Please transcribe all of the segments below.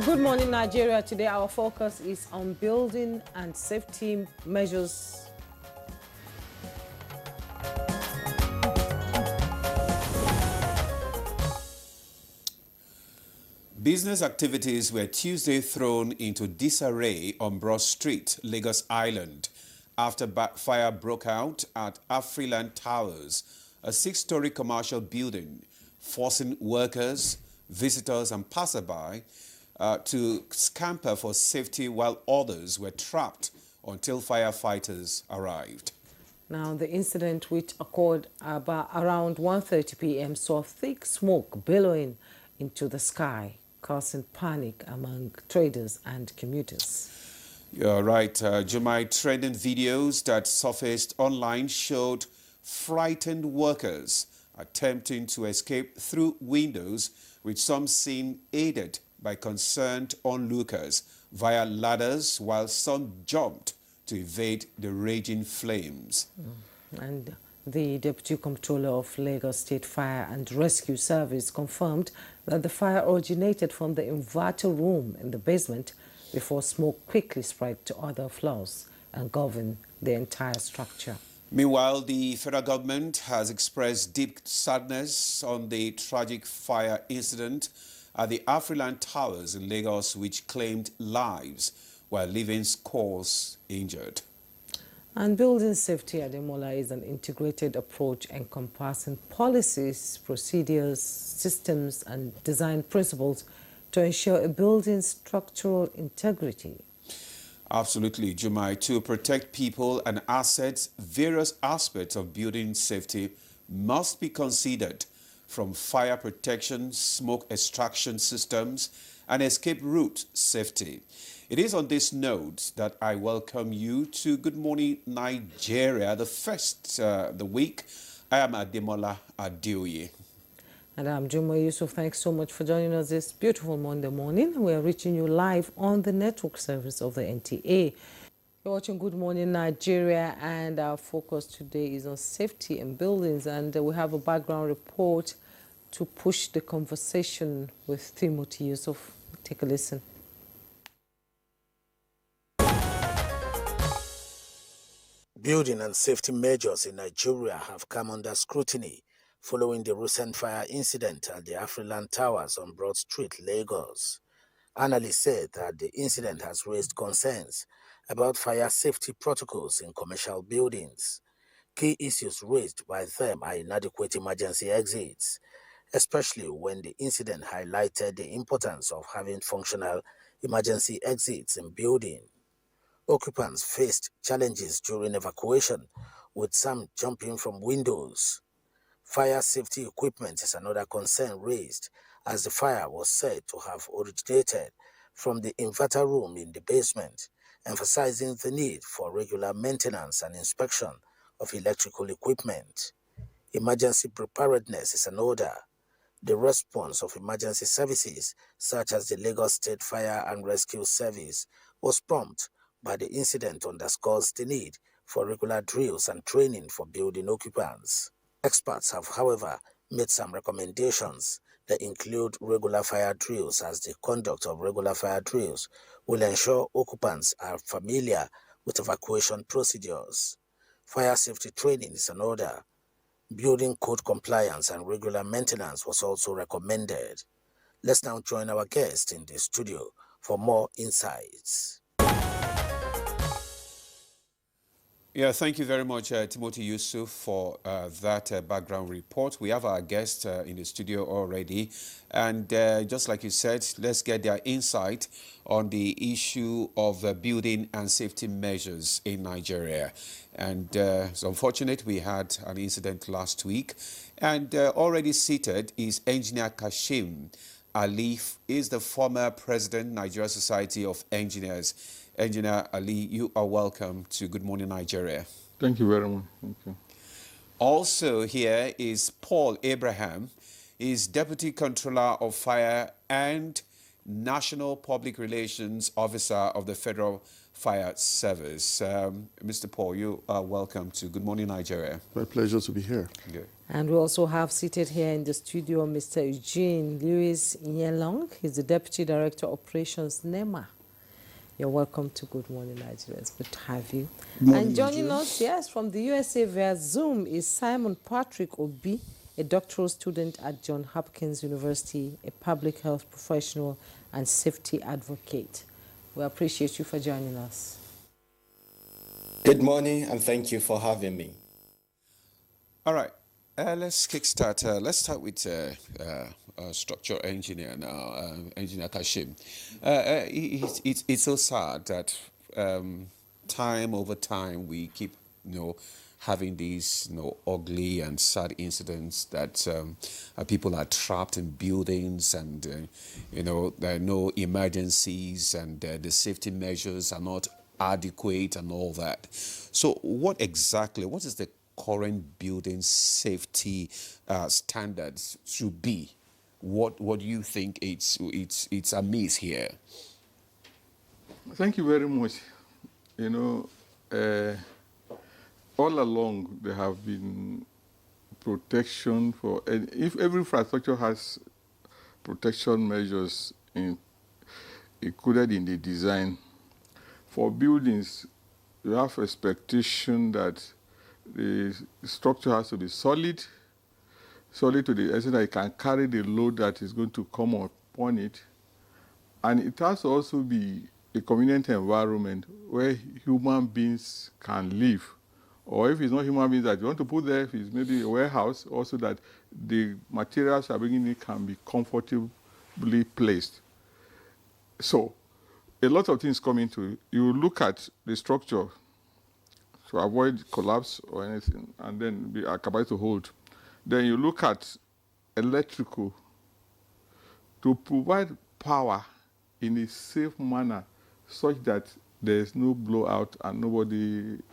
Good morning, Nigeria. Today our focus is on building and safety measures. Business activities were Tuesday thrown into disarray on Broad Street, Lagos Island, after fire broke out at Afriland Towers, a 6-story commercial building, forcing workers, visitors and passersby to scamper for safety while others were trapped until firefighters arrived. Now, the incident, which occurred about around 1:30 p.m., saw thick smoke billowing into the sky, causing panic among traders and commuters. You're right, Jumai. Trending videos that surfaced online showed frightened workers attempting to escape through windows, with some seen aided by concerned onlookers via ladders, while some jumped to evade the raging flames. And the Deputy Comptroller of Lagos State Fire and Rescue Service confirmed that the fire originated from the inverter room in the basement before smoke quickly spread to other floors and governed the entire structure. Meanwhile, the federal government has expressed deep sadness on the tragic fire incident at the Afriland Towers in Lagos, which claimed lives while leaving scores injured. And building safety, Ademola, is an integrated approach encompassing policies, procedures, systems and design principles to ensure a building's structural integrity. Absolutely, Jumai. To protect people and assets, various aspects of building safety must be considered, from fire protection, smoke extraction systems, and escape route safety. It is on this note that I welcome you to Good Morning Nigeria, the first the week. I am Ademola Adeoye. And I'm Juma Yusuf. Thanks so much for joining us this beautiful Monday morning. We are reaching you live on the network service of the NTA. You're watching Good Morning Nigeria, and our focus today is on safety in buildings. And we have a background report to push the conversation with Timothy Yusuf. Take a listen. Building and safety measures in Nigeria have come under scrutiny following the recent fire incident at the Afriland Towers on Broad Street, Lagos. Analysts said that the incident has raised concerns about fire safety protocols in commercial buildings. Key issues raised by them are inadequate emergency exits, especially when the incident highlighted the importance of having functional emergency exits in buildings. Occupants faced challenges during evacuation, with some jumping from windows. Fire safety equipment is another concern raised, as the fire was said to have originated from the inverter room in the basement, emphasizing the need for regular maintenance and inspection of electrical equipment. Emergency preparedness is another. The response of emergency services, such as the Lagos State Fire and Rescue Service, was prompt, but the incident underscores the need for regular drills and training for building occupants. Experts have, however, made some recommendations that include regular fire drills, as the conduct of regular fire drills will ensure occupants are familiar with evacuation procedures. Fire safety training is another. Building code compliance and regular maintenance was also recommended. Let's now join our guest in the studio for more insights. Yeah, thank you very much, Timothy Yusuf, for that background report. We have our guest in the studio already. And just like you said, let's get their insight on the issue of building and safety measures in Nigeria. And it's unfortunate we had an incident last week. And already seated is Engineer Kashim Ali, is the former president, Nigeria Society of Engineers. Engineer Ali, you are welcome to Good Morning Nigeria. Thank you very much. Thank you. Also here is Paul Abraham. He's Deputy Controller of Fire and National Public Relations Officer of the Federal Fire Service. Mr. Paul, you are welcome to Good Morning Nigeria. My pleasure to be here. Good. And we also have seated here in the studio Mr. Eugene Lewis Nyelong. He's the Deputy Director Operations NEMA. You're welcome to Good Morning Nigeria. It's good to have you. Good morning, And joining Nigeria. us, yes, from the USA via Zoom is Simon Patrick Obi, a doctoral student at Johns Hopkins University, a public health professional and safety advocate. We appreciate you for joining us. Good morning, and thank you for having me. All right. Let's kickstart. Let's start with structural engineer now, Engineer Kashim. It's so sad that time over time we keep, having these, ugly and sad incidents that people are trapped in buildings and, there are no emergencies and the safety measures are not adequate and all that. So what is the current building safety standards should be? What do you think it's amiss here? Thank you very much. All along there have been protection for, and if every infrastructure has protection measures included in the design. For buildings, you have expectation that the structure has to be solid to the extent that it can carry the load that is going to come upon it. And it has to also be a convenient environment where human beings can live. Or if it's not human beings that you want to put there, if it's maybe a warehouse, also that the materials are bringing in can be comfortably placed. So, a lot of things come into it. You look at the structure to avoid collapse or anything, and then be capable to hold. Then you look at electrical to provide power in a safe manner such that there's no blowout and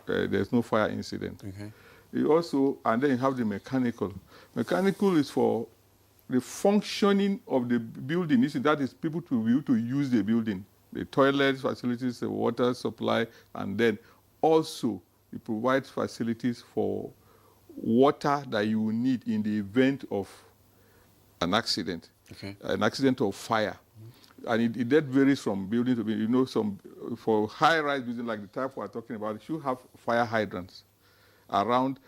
there's no fire incident. Okay. You also, and then you have the mechanical. Mechanical is for the functioning of the building. That is people to be able to use the building, the toilets, facilities, the water supply, and then also it provides facilities for water that you will need in the event of an accident, an accident or fire. And that varies from building to building. For high-rise building like the type we're talking about, it should have fire hydrants around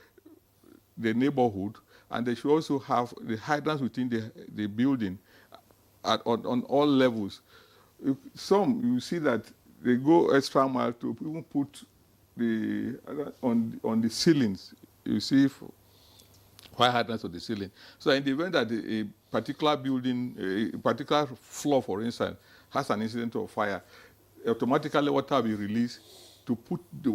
the neighborhood, and they should also have the hydrants within the building on all levels. You see that they go extra mile to even put on the ceilings. You see fire hydrants on the ceiling. So in the event that a particular building, a particular floor, for instance, has an incident of fire, automatically water will be released to put the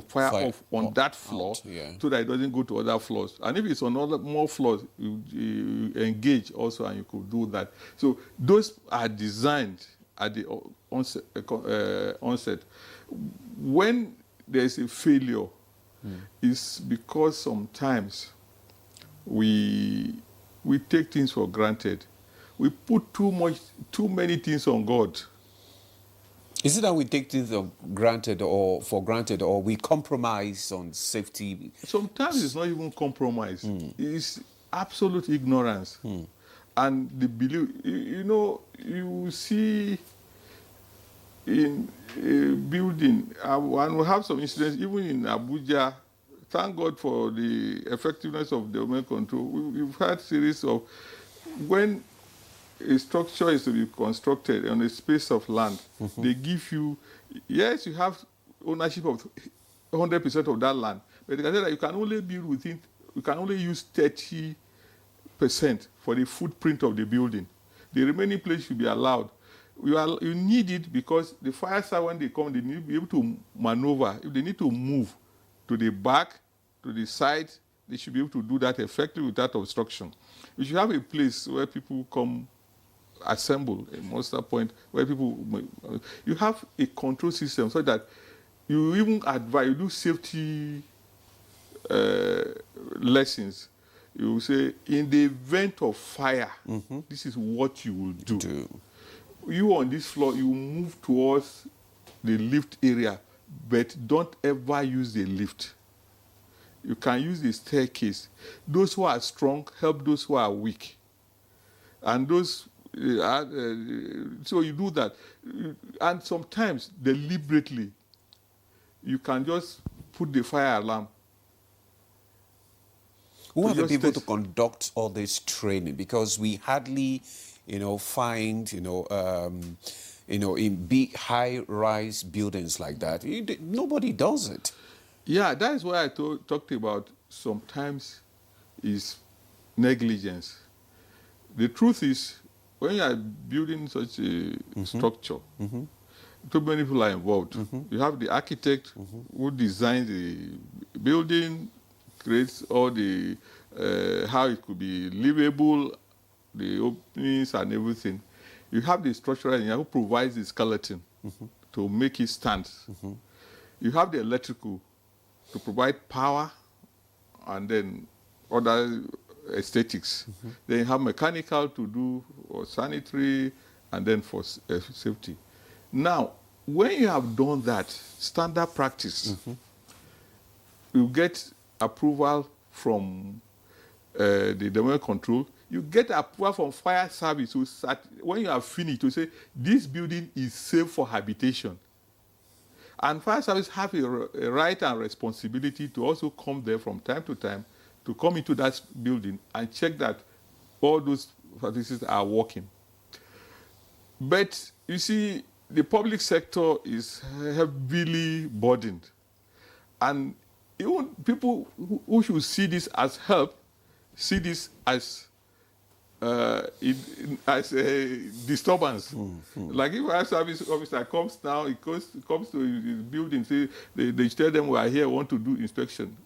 fire off on that floor, so that it doesn't go to other floors. And if it's on more floors, you engage also, and you could do that. So those are designed at the onset. When there's a failure, it's because sometimes we take things for granted. We put too many things on God. Is it that we take things for granted, or we compromise on safety? Sometimes it's not even compromise. It's absolute ignorance. And the belief, you see in a building, and we have some incidents, even in Abuja. Thank God for the effectiveness of the domain control. We've had series of, when a structure is to be constructed on a space of land, they give you, yes, you have ownership of 100% of that land, but they can say that you can only build you can only use 30% for the footprint of the building. The remaining place should be allowed. You need it because the fire side, when they come, they need to be able to maneuver. If they need to move to the back, to the side, they should be able to do that effectively without obstruction. You should have a place where people come assemble, a muster point, where you have a control system so that you even advise, you do safety lessons. You say, in the event of fire, this is what you will do. You on this floor, you move towards the lift area, but don't ever use the lift. you can use the staircase. Those who are strong help those who are weak. And those, so you do that. And sometimes, deliberately, you can just put the fire alarm. Who are the just people test- to conduct all this training? Because we hardly, find, in big high-rise buildings like that. Nobody does it. Yeah, that is why I talked about sometimes is negligence. The truth is, when you are building such a structure, too many people are involved. You have the architect who designs the building, creates all the how it could be livable, the openings and everything. You have the structural engineer who provides the skeleton to make it stand. You have the electrical to provide power and then other aesthetics. Then you have mechanical to do or sanitary and then for safety. Now, when you have done that, standard practice, you get approval from the domain control, you get approval from fire service. So when you have finished, to say this building is safe for habitation. And fire service have a right and responsibility to also come there from time to time to come into that building and check that all those facilities are working. But you see, the public sector is heavily burdened. And even people who should see this as help, see this as a disturbance. Like if a service officer comes now, he comes to his building, say they tell them we are here, want to do inspection.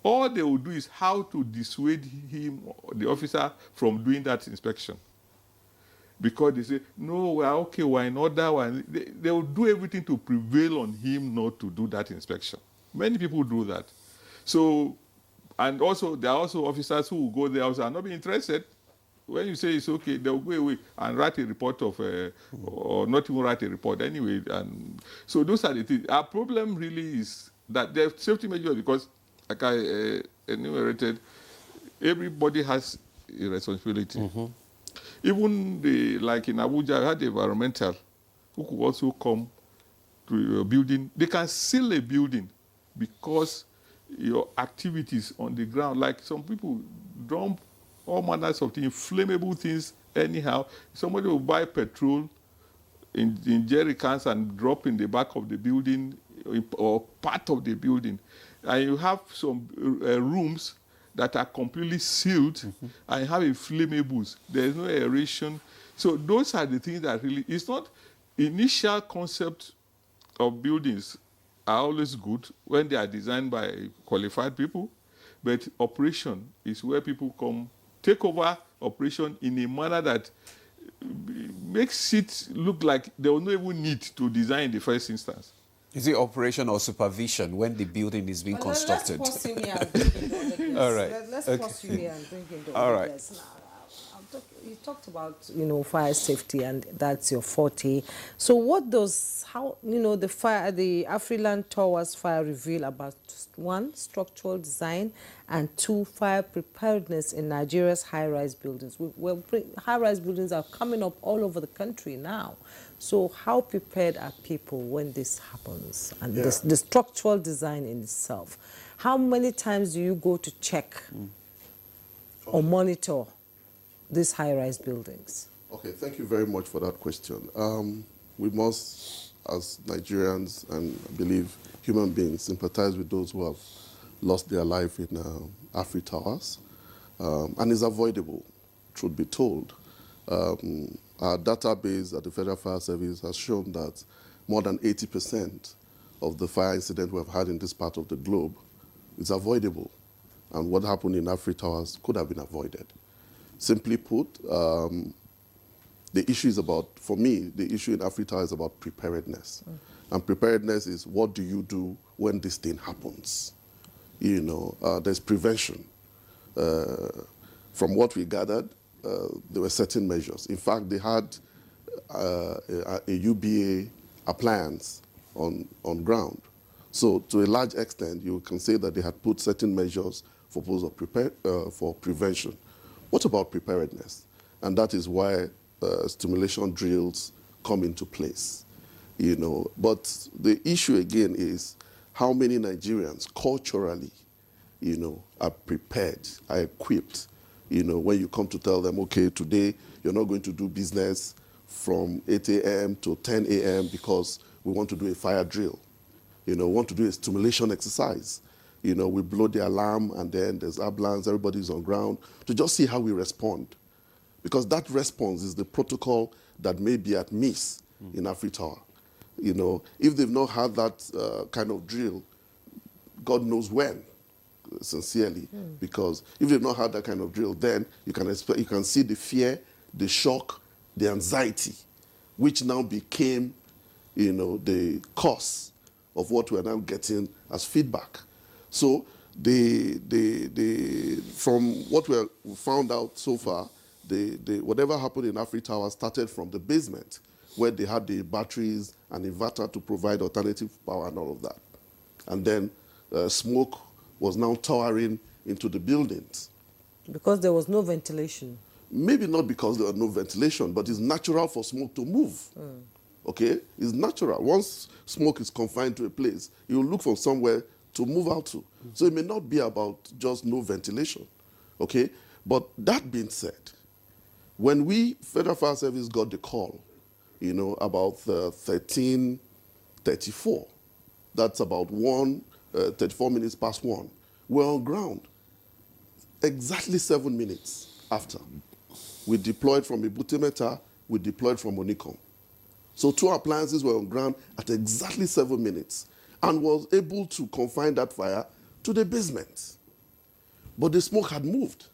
All they will do is how to dissuade him, the officer, from doing that inspection. Because they say, no, we are okay, we're in order. They will do everything to prevail on him not to do that inspection. Many people do that. So, and also, there are also officers who will go there also and not be interested. When you say it's okay, they'll go away and write a report of, or not even write a report anyway. And so those are the things. Our problem really is that the safety measures, because like I enumerated, everybody has a responsibility. Even like in Abuja, I had the environmental who could also come to your building. They can seal a building because your activities on the ground, like some people dump all manners of things, flammable things anyhow. Somebody will buy petrol in jerry cans and drop in the back of the building or part of the building. And you have some rooms that are completely sealed and you have a flammables. There is no aeration. So those are the things that really, it's not initial concept of buildings are always good when they are designed by qualified people, but operation is where people come, take over operation in a manner that makes it look like there was no even need to design in the first instance. Is it operation or supervision when the building is being constructed? Let's pause you here and bring in the other guests. All right. Let's Okay. pause you here and bring in the All other right. guests. Now, you talked about, fire safety, and that's your forte. So what does, the Afriland Towers fire reveal about, one, structural design, and two, fire preparedness in Nigeria's high-rise buildings? High-rise buildings are coming up all over the country now. So how prepared are people when this happens? And the structural design in itself. How many times do you go to check or monitor these high-rise buildings? Okay, thank you very much for that question. We must, as Nigerians and I believe human beings, sympathize with those who have lost their life in Afri Towers. And it's avoidable, truth be told. Our database at the Federal Fire Service has shown that more than 80% of the fire incidents we have had in this part of the globe is avoidable. And what happened in Afri Towers could have been avoided. Simply put, the issue is about, for me, the issue in Afri Towers is about preparedness. And preparedness is what do you do when this thing happens? There's prevention. From what we gathered, there were certain measures. In fact, they had a UBA appliance on ground. So to a large extent, you can say that they had put certain measures for for prevention. What about preparedness? And that is why stimulation drills come into place. But the issue again is how many Nigerians culturally, are prepared, are equipped, when you come to tell them, okay, today you're not going to do business from 8 a.m. to 10 a.m. because we want to do a fire drill. We want to do a stimulation exercise. We blow the alarm and then there's ambulance, everybody's on ground to just see how we respond. Because that response is the protocol that may be at miss in Afritower. If they've not had that kind of drill, God knows when, sincerely. Because if they've not had that kind of drill, then you can see the fear, the shock, the anxiety, which now became, the cause of what we're now getting as feedback. So from what we found out so far, whatever happened in Afritower started from the basement, where they had the batteries and inverter to provide alternative power and all of that. And then smoke was now towering into the buildings. Because there was no ventilation. Maybe not because there was no ventilation, but it's natural for smoke to move. Okay? It's natural. Once smoke is confined to a place, you will look for somewhere to move out to. So it may not be about just no ventilation. Okay? But that being said, when Federal Fire Service got the call, about 13:34, that's about 34 minutes past 1, we're on ground. Exactly 7 minutes after. We deployed from Ibutimeta, we deployed from Onikom. So 2 appliances were on ground at exactly 7 minutes and was able to confine that fire to the basement. But the smoke had moved.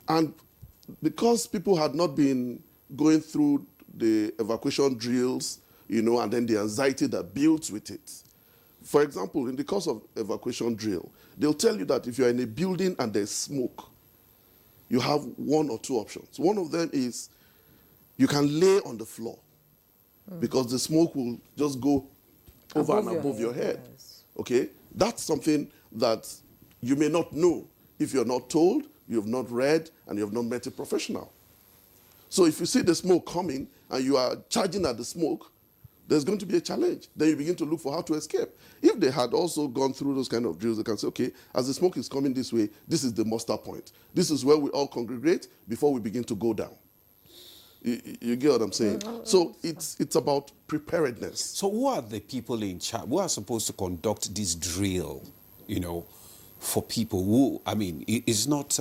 And because people had not been going through the evacuation drills, and then the anxiety that builds with it. For example, in the course of evacuation drill, they'll tell you that if you're in a building and there's smoke, you have 1 or 2 options. One of them is you can lay on the floor because the smoke will just go over and above your head. Yes. Okay? That's something that you may not know if you're not told, you have not read, and you have not met a professional. So if you see the smoke coming and you are charging at the smoke, there's going to be a challenge. Then you begin to look for how to escape. If they had also gone through those kind of drills, they can say, okay, as the smoke is coming this way, this is the muster point. This is where we all congregate before we begin to go down. You get what I'm saying? So it's about preparedness. So who are the people in charge? Who are supposed to conduct this drill, for people who, it's not,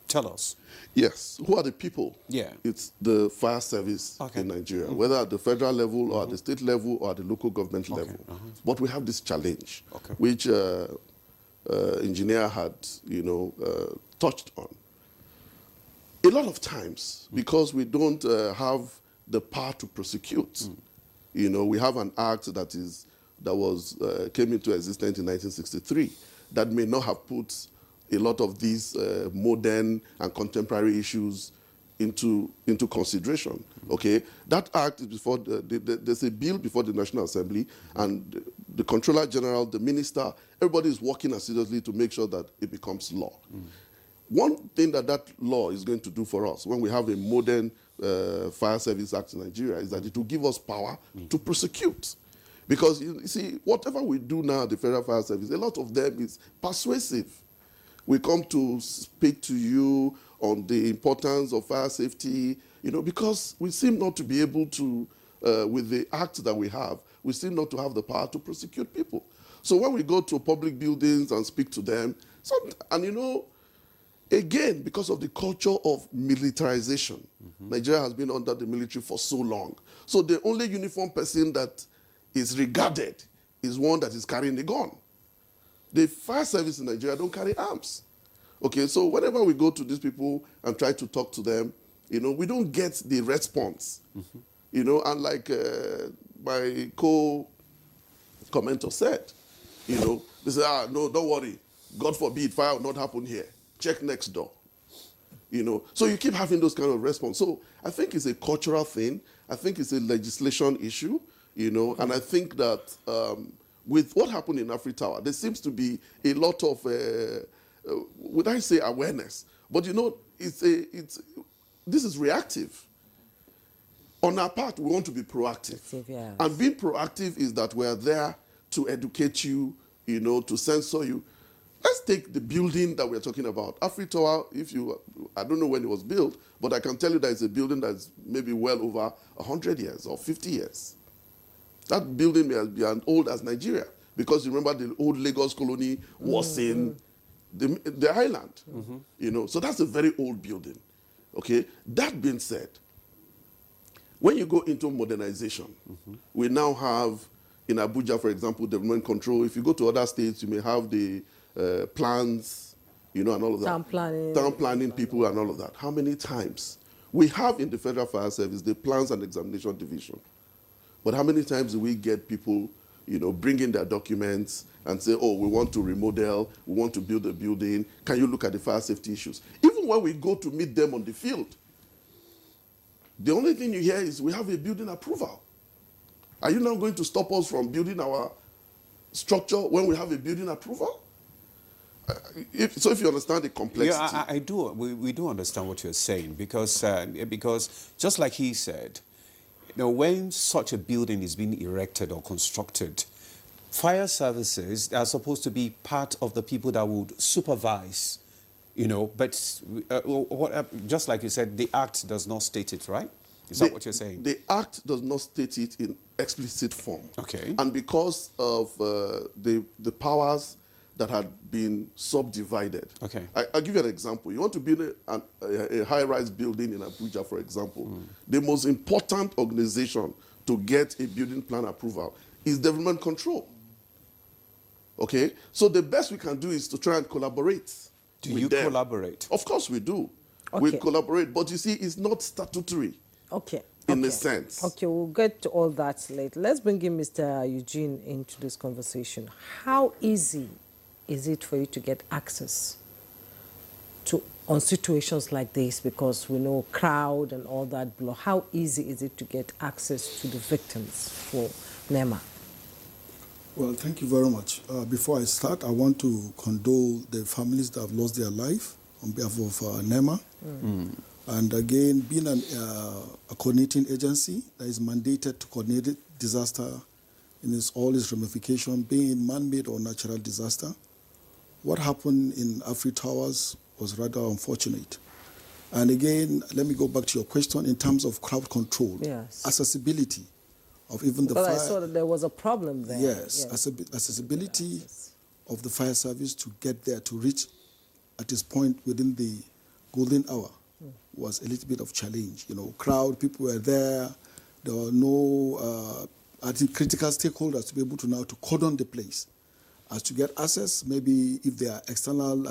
tell us. Yes. Who are the people? Yeah. It's the fire service in Nigeria, whether at the federal level or at the state level or at the local government level. But we have this challenge, which engineer had, touched on. A lot of times, because we don't have the power to prosecute, we have an act that came into existence in 1963 that may not have put a lot of these modern and contemporary issues into consideration. Okay, that act is before there's a bill before the National Assembly, and the Controller General, the Minister, everybody is working assiduously to make sure that it becomes law. One thing that law is going to do for us when we have a modern Fire Service Act in Nigeria is that it will give us power to prosecute. Because you see, whatever we do now at the Federal Fire Service, a lot of them is persuasive. We come to speak to you on the importance of fire safety, because we seem not to be able to, with the act that we have, we seem not to have the power to prosecute people. So when we go to public buildings and speak to them, again, because of the culture of militarization, Nigeria has been under the military for so long. So the only uniformed person that is regarded is one that is carrying a gun. The fire service in Nigeria don't carry arms. Okay, so whenever we go to these people and try to talk to them, we don't get the response. And like my co-commenter said, they say, no, don't worry. God forbid, fire will not happen here. Check next door. So you keep having those kind of response. So I think it's a cultural thing. I think it's a legislation issue, and I think that with what happened in Afri Tower, there seems to be a lot of, would I say awareness? But you know, this is reactive. On our part, we want to be proactive. Yes. And being proactive is that we're there to educate you, you know, to censor you. Let's take the building that we're talking about. Afri Tower, I don't know when it was built, but I can tell you that it's a building that's maybe well over 100 years or 50 years. That building may be as old as Nigeria, because you remember the old Lagos colony was in the island, you know. So that's a very old building, okay? That being said, when you go into modernization, we now have, in Abuja, for example, development control. If you go to other states, you may have the plans, you know, and all of that. Town planning people and all of that. How many times? We have in the Federal Fire Service the Plans and Examination Division. But how many times do we get people, you know, bring in their documents and say, oh, we want to remodel, we want to build a building, can you look at the fire safety issues? Even when we go to meet them on the field, the only thing you hear is we have a building approval. Are you now going to stop us from building our structure when we have a building approval? If you understand the complexity. Yeah, I do. We do understand what you're saying, because just like he said, you know, when such a building is being erected or constructed, fire services are supposed to be part of the people that would supervise, you know, but just like you said, the Act does not state it, right? Is that what you're saying? The Act does not state it in explicit form. Okay. And because of the powers that had been subdivided. Okay. I'll give you an example. You want to build a high-rise building in Abuja, for example. The most important organization to get a building plan approval is development control. Okay? So the best we can do is to try and collaborate. Do you collaborate? Of course we do. Okay. We collaborate, but you see, it's not statutory. Okay. In a sense. Okay, we'll get to all that later. Let's bring in Mr. Eugene into this conversation. How easy is it for you to get access on situations like this? Because we know crowd and all that. How easy is it to get access to the victims for NEMA? Well, thank you very much. Before I start, I want to condole the families that have lost their life on behalf of NEMA. And again, being a coordinating agency that is mandated to coordinate disaster in all its ramifications, being man-made or natural disaster, what happened in Afri Towers was rather unfortunate. And again, let me go back to your question in terms of crowd control, accessibility of even the fire. I saw that there was a problem there. Yes, accessibility of the fire service to get there, to reach at this point within the golden hour was a little bit of challenge. You know, crowd, people were there. There were no, I think, critical stakeholders to be able to now to cordon the place. As to get access, maybe if there are external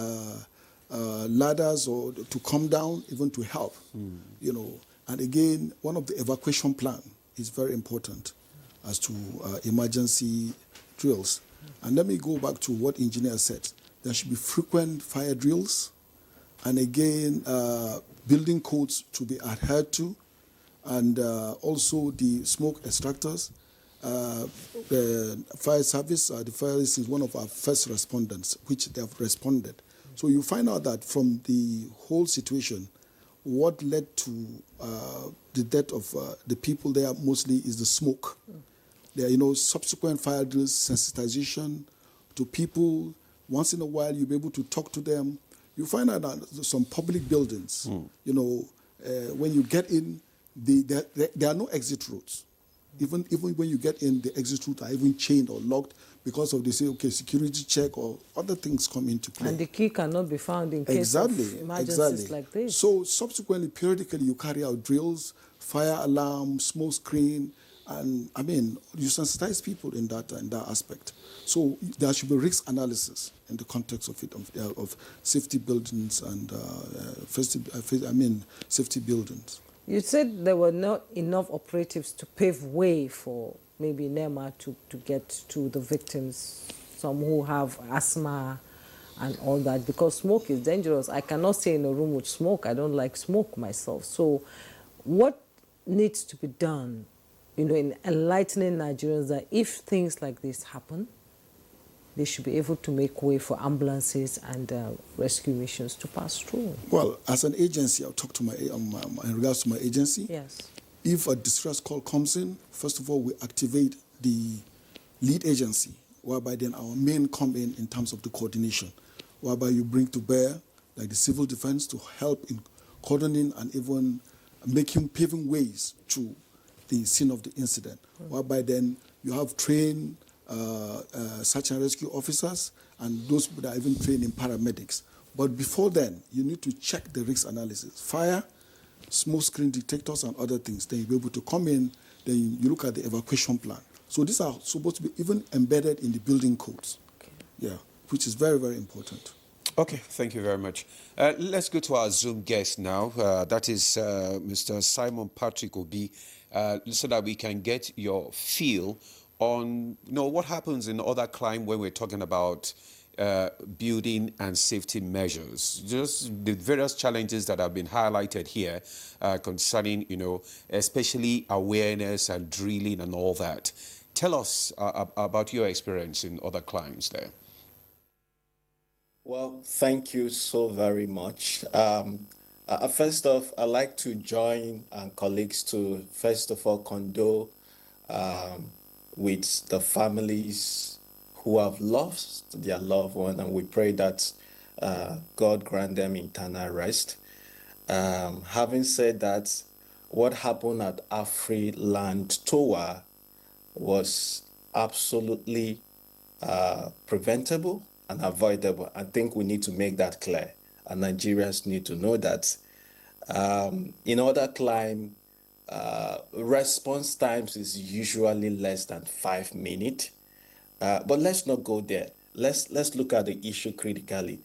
ladders or to come down, even to help, you know. And again, one of the evacuation plan is very important as to emergency drills. And let me go back to what engineer said. There should be frequent fire drills, and again, building codes to be adhered to, and also the smoke extractors. The fire service, the fire service is one of our first respondents, which they have responded. So you find out that from the whole situation, what led to the death of the people there mostly is the smoke. There are, you know, subsequent fire drills, sensitization to people. Once in a while, you'll be able to talk to them. You find out that some public buildings, you know, when you get in, there are no exit routes. Even when you get in, the exit routes are even chained or locked because of, they say, okay, security check or other things come into play. And the key cannot be found in case of emergencies like this. So subsequently, periodically, you carry out drills, fire alarm, smoke screen, and I mean, you sensitize people in that aspect. So there should be risk analysis in the context of it, of safety buildings and safety buildings. You said there were not enough operatives to pave way for maybe NEMA to get to the victims, some who have asthma and all that, because smoke is dangerous. I cannot stay in a room with smoke. I don't like smoke myself. So what needs to be done, you know, in enlightening Nigerians that if things like this happen, they should be able to make way for ambulances and rescue missions to pass through? Well, as an agency, I'll talk to in regards to my agency. Yes. If a distress call comes in, first of all, we activate the lead agency, whereby then our men come in terms of the coordination, whereby you bring to bear, like the civil defense, to help in cordoning and even paving ways to the scene of the incident, whereby then you have trained search and rescue officers and those that are even trained in paramedics. But before then, you need to check the risk analysis. Fire, smoke screen detectors and other things. Then you'll be able to come in, then you look at the evacuation plan. So these are supposed to be even embedded in the building codes. Okay. Yeah, which is very, very important. Okay, thank you very much. Let's go to our Zoom guest now. That is Mr. Simon Patrick Obi, so that we can get your feel on what happens in other crime when we're talking about building and safety measures. Just the various challenges that have been highlighted here concerning, especially awareness and drilling and all that. Tell us about your experience in other crimes there. Well, thank you so very much. First off, I'd like to join colleagues to, first of all, condole with the families who have lost their loved one, and we pray that God grant them eternal rest. Having said that, what happened at Afriland Tower was absolutely preventable and avoidable. I think we need to make that clear, and Nigerians need to know that. In other crime, response times is usually less than 5 minutes. But let's not go there. Let's look at the issue critically,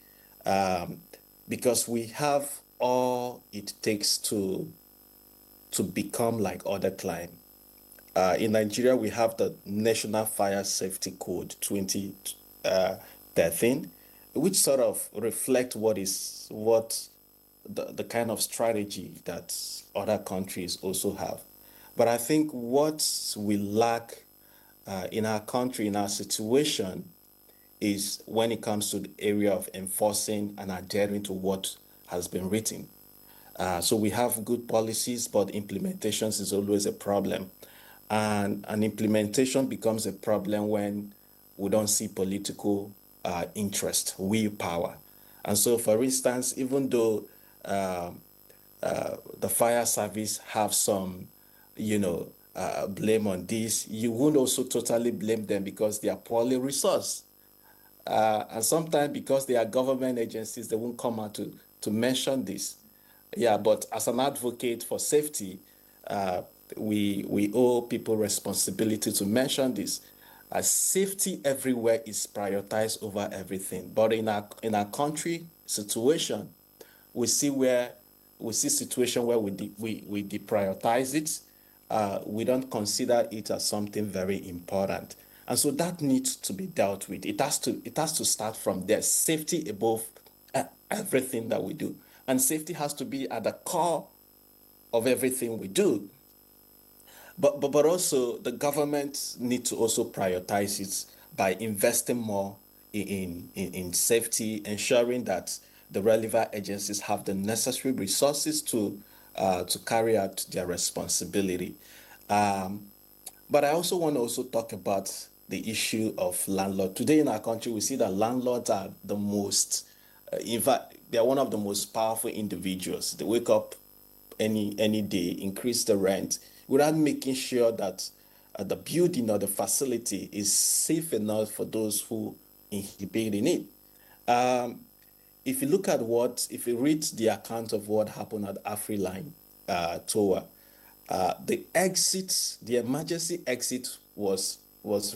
because we have all it takes to become like other crime. In Nigeria, we have the National Fire Safety Code 2013, which sort of reflect what the kind of strategy that other countries also have. But I think what we lack in our country, in our situation, is when it comes to the area of enforcing and adhering to what has been written. So we have good policies, but implementations is always a problem. And an implementation becomes a problem when we don't see political interest, willpower. And so, for instance, even though the fire service have some, blame on this, you won't also totally blame them because they are poorly resourced. And sometimes because they are government agencies, they won't come out to mention this. Yeah, but as an advocate for safety, we owe people responsibility to mention this. Safety everywhere is prioritized over everything. But in our country situation, we see situation where we deprioritize it. We don't consider it as something very important. And so that needs to be dealt with. It has to start from there. Safety above everything that we do. And safety has to be at the core of everything we do. But also the government need to also prioritize it by investing more in safety, ensuring that the relevant agencies have the necessary resources to carry out their responsibility. But I also want to also talk about the issue of landlord. Today in our country, we see that landlords are the most, in fact, they are one of the most powerful individuals. They wake up any day, increase the rent, without making sure that the building or the facility is safe enough for those who inhabit in it. If you read the account of what happened at Afriland Tower, the emergency exit was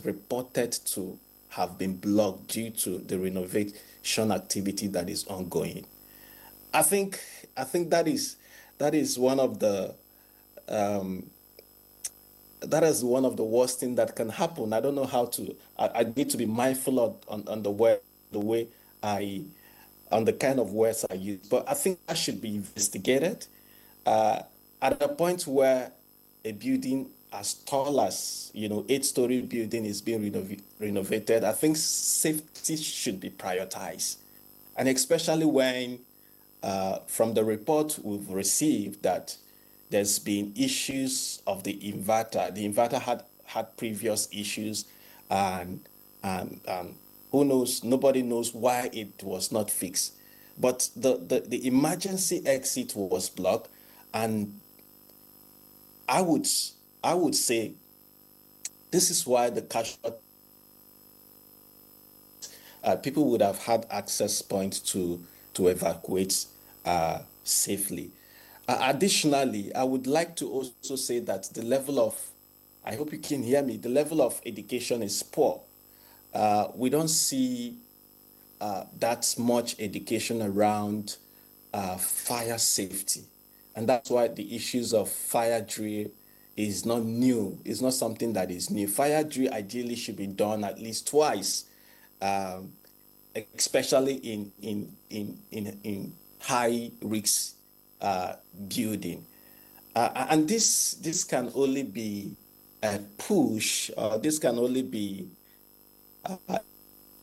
reported to have been blocked due to the renovation activity that is ongoing. I think that is one of the worst things that can happen. I don't know how to. I need to be mindful on the kind of words I use, but I think that should be investigated at a point where a building as tall as, 8-story building is being renovated, I think safety should be prioritized. And especially when, from the report we've received, that there's been issues of the inverter. The inverter had previous issues, and who knows? Nobody knows why it was not fixed. But the emergency exit was blocked, and I would say this is why the casualty people would have had access points to evacuate safely. Additionally, I would like to also say that the level of, I hope you can hear me, the level of education is poor. We don't see that much education around fire safety. And that's why the issues of fire drill is not new. It's not something that is new. Fire drill ideally should be done at least twice, especially in high risk building. And this can only be a push, or this can only be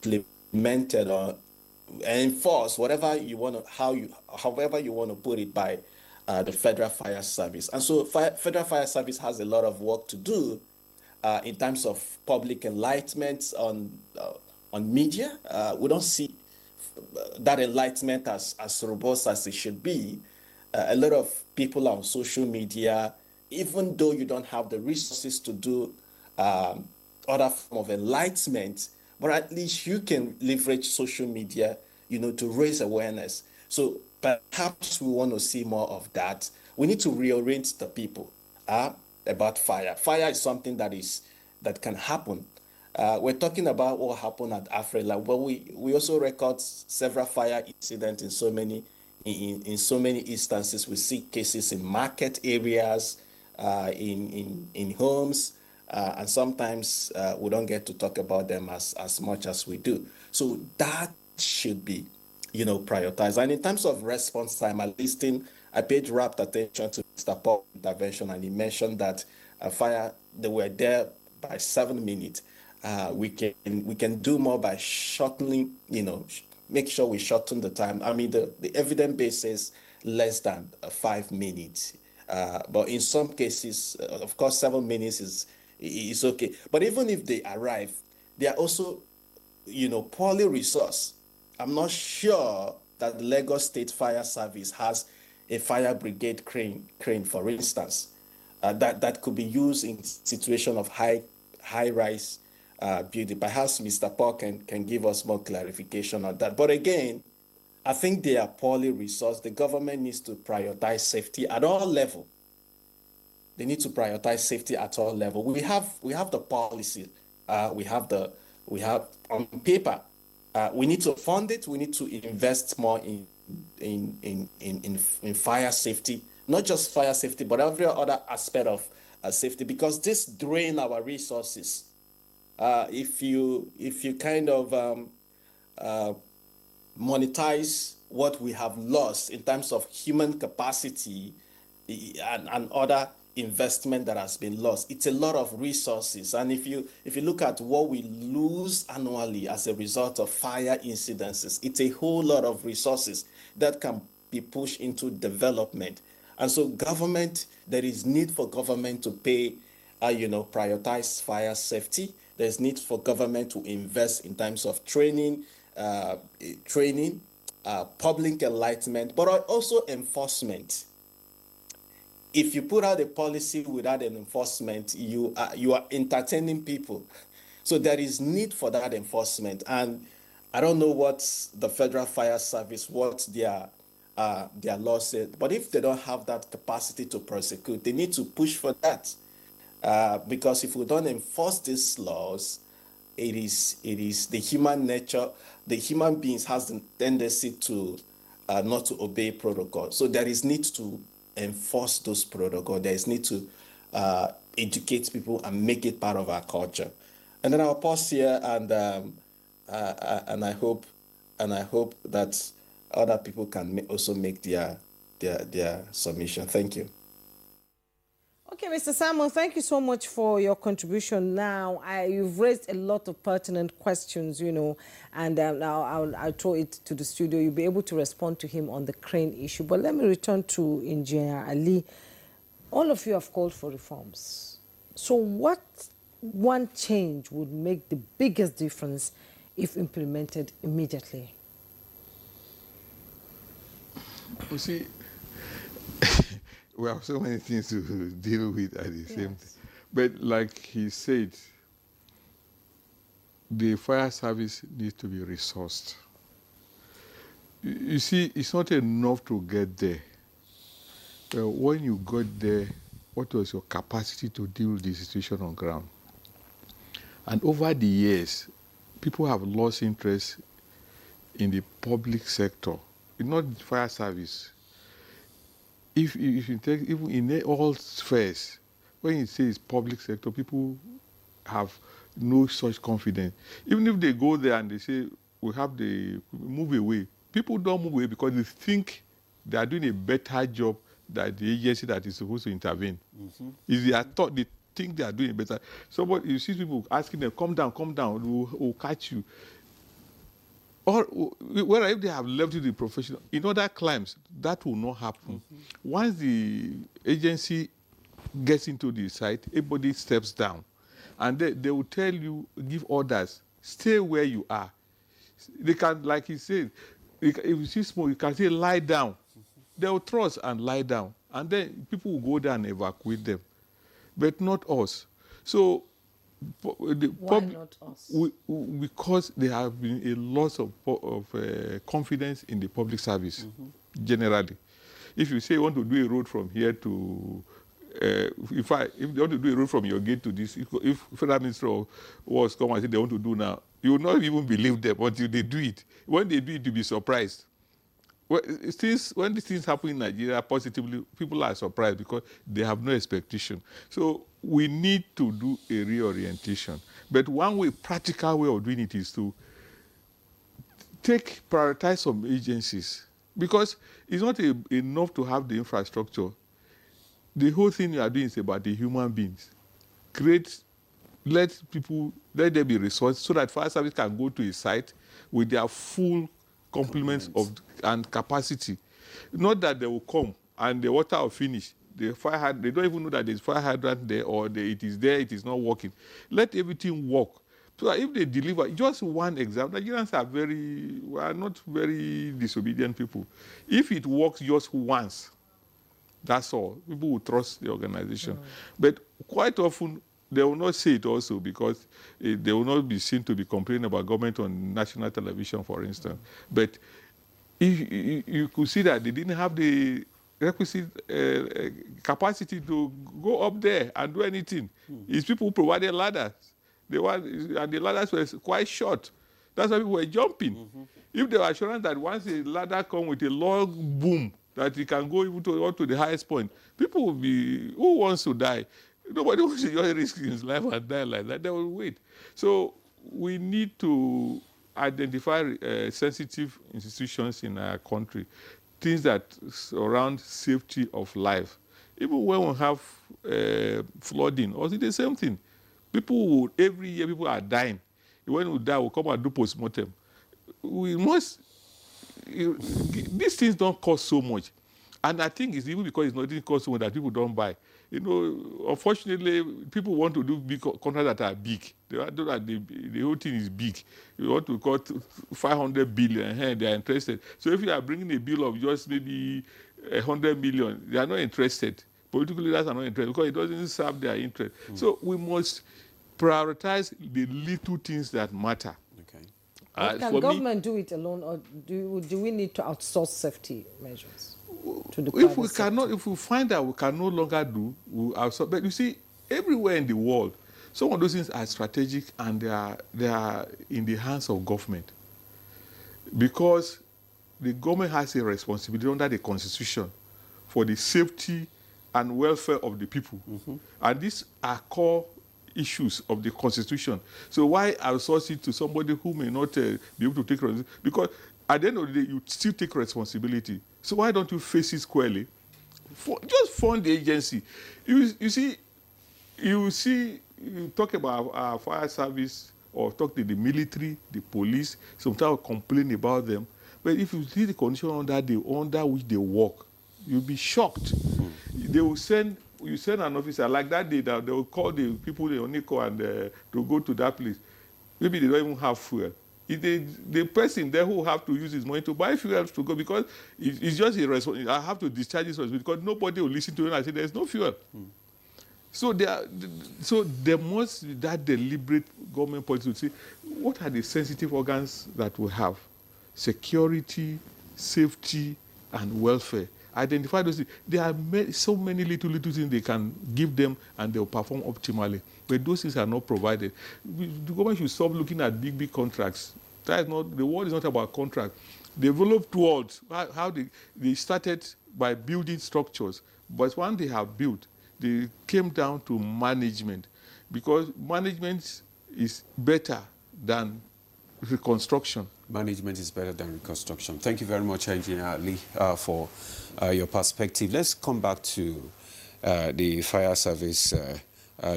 implemented or enforced, whatever you want to, however you want to put it, by the Federal Fire Service. And so Federal Fire Service has a lot of work to do in terms of public enlightenment on media. We don't see that enlightenment as robust as it should be. A lot of people on social media, even though you don't have the resources to do other form of enlightenment, but at least you can leverage social media, to raise awareness. So perhaps we want to see more of that. We need to reorient the people about fire. Fire is something that can happen. We're talking about what happened at Africa, but we also record several fire incidents in so many instances. We see cases in market areas, in homes, and sometimes we don't get to talk about them as much as we do. So that should be, prioritized. And in terms of response time, I paid rapt attention to Mr. Paul's intervention, and he mentioned that they were there by 7 minutes. We can do more by shortening, make sure we shorten the time. I mean, the evidence base is less than 5 minutes. But in some cases, of course, 7 minutes is okay. But even if they arrive, they are also, poorly resourced. I'm not sure that the Lagos State Fire Service has a fire brigade crane, for instance, that could be used in situation of high-rise building. Perhaps Mr. Paul can give us more clarification on that. But again, I think they are poorly resourced. The government needs to prioritize safety at all levels. They need to prioritize safety at all levels. We have the policy. We have on paper. We need to fund it. We need to invest more in fire safety, not just fire safety, but every other aspect of safety, because this drains our resources. If you kind of monetize what we have lost in terms of human capacity and other investment that has been lost, it's a lot of resources. And if you look at what we lose annually as a result of fire incidences, it's a whole lot of resources that can be pushed into development. And so there is need for government to pay, prioritize fire safety. There's need for government to invest in terms of training, public enlightenment, but also enforcement. If you put out a policy without an enforcement, you are entertaining people. So there is need for that enforcement. And I don't know what the Federal Fire Service, what their law said, but if they don't have that capacity to prosecute, they need to push for that. Because if we don't enforce these laws, it is the human nature. The human beings has the tendency to not to obey protocol. So there is need to enforce those protocols. There is need to educate people and make it part of our culture. And then I'll pause here, and I hope that other people can also make their submission. Thank you. Okay, Mr. Samuel, thank you so much for your contribution. Now, you've raised a lot of pertinent questions, and now I'll throw it to the studio. You'll be able to respond to him on the crane issue. But let me return to Engineer Ali. All of you have called for reforms. So what one change would make the biggest difference if implemented immediately? You see, we have so many things to deal with at the same time. But like he said, the fire service needs to be resourced. You see, it's not enough to get there. When you got there, what was your capacity to deal with the situation on ground? And over the years, people have lost interest in the public sector, not the fire service. If you take, even in all spheres, when you say it's public sector, people have no such confidence. Even if they go there and they say, we have the move away, people don't move away because they think they are doing a better job than the agency that is supposed to intervene. If they are thought, they think they are doing better. Somebody, you see people asking them, come down, we'll catch you. Or whether if they have left the profession, in other climes, that will not happen. Once the agency gets into the site, everybody steps down. And they will tell you, give orders, stay where you are. They can, like he said, if you see smoke, you can say, lie down. They will trust and lie down. And then people will go there and evacuate them. But not us. So, why not us? Because there have been a loss of confidence in the public service, generally. If you say you want to do a road from here to, if you want to do a road from your gate to this, if Federal Minister of Works come and say they want to do now, you will not even believe them until they do it. When they do it, you'll be surprised. When these things happen in Nigeria positively, people are surprised because they have no expectation. So we need to do a reorientation. But one practical way of doing it is to prioritize some agencies, because it's not enough to have the infrastructure. The whole thing you are doing is about the human beings. Let there be resources so that fire service can go to a site with their full complements and capacity. Not that they will come and the water will finish. They don't even know that there's fire hydrant there, or it is there, it is not working. Let everything work. So that if they deliver, just one example, Nigerians are not very disobedient people. If it works just once, that's all. People will trust the organization. But quite often, they will not say it also, because they will not be seen to be complaining about government on national television, for instance. But if you could see that they didn't have the requisite capacity to go up there and do anything. It's people who provided ladders. And the ladders were quite short. That's why people were jumping. If they were assured that once a ladder comes with a log boom, that it can go even to the highest point, people will be, who wants to die? Nobody wants to just risk his life and die like that. They will wait. So we need to identify sensitive institutions in our country, things that surround safety of life. Even when we have flooding, also the same thing. Every year people are dying. When we die, we'll come and do postmortem. These things don't cost so much. And I think it's even because it didn't cost so much that people don't buy. Unfortunately, people want to do big contracts that are big. They know that the whole thing is big. You want to cut 500 billion, and they are interested. So if you are bringing a bill of just maybe 100 million, they are not interested. Political leaders are not interested because it doesn't serve their interest. So we must prioritize the little things that matter. Okay. Can government do it alone, or do we need to outsource safety measures to the private sector? If we find that we can no longer do, we'll outsource. But you see, everywhere in the world, some of those things are strategic, and they are in the hands of government, because the government has a responsibility under the Constitution for the safety and welfare of the people. And these are core issues of the Constitution. So why outsource it to somebody who may not be able to take responsibility? Because at the end of the day, you still take responsibility. So why don't you face it squarely? Just fund the agency. You see, you talk about our fire service or talk to the military, the police, sometimes complain about them. But if you see the condition under which they work, you'll be shocked. They will you send an officer, like that day, that they will call the people, the Oniko, and to go to that place. Maybe they don't even have fuel. The person there who have to use his money to buy fuel to go, because it's just irresponsible. I have to discharge this because nobody will listen to you and I say there's no fuel. So there must be that deliberate government policy to say, what are the sensitive organs that we have? Security, safety, and welfare. Identify those things. There are so many little things they can give them and they'll perform optimally. But those things are not provided. The government should stop looking at big contracts. That is not, the world is not about contract. Developed world, how they started by building structures. But once they have built, they came down to management, because management is better than reconstruction. Management is better than reconstruction. Thank you very much, Engineer Lee, for your perspective. Let's come back to the Fire Service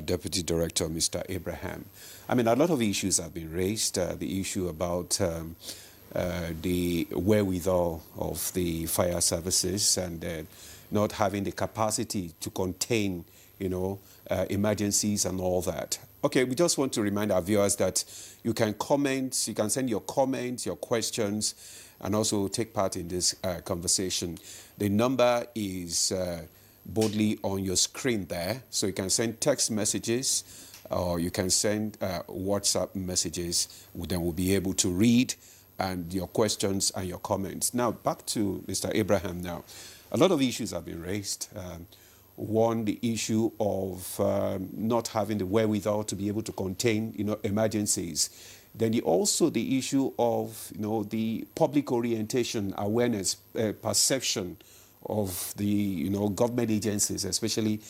Deputy Director, Mr. Abraham. I mean, a lot of issues have been raised. The issue about the wherewithal of the fire services and not having the capacity to contain, emergencies and all that. Okay, we just want to remind our viewers that you can comment, you can send your comments, your questions, and also take part in this conversation. The number is boldly on your screen there, so you can send text messages or you can send WhatsApp messages. Then we'll be able to read and your questions and your comments. Now, back to Mr. Abraham now. A lot of issues have been raised. One, the issue of not having the wherewithal to be able to contain, emergencies. Then also the issue of, the public orientation, awareness, perception of the, government agencies, especially,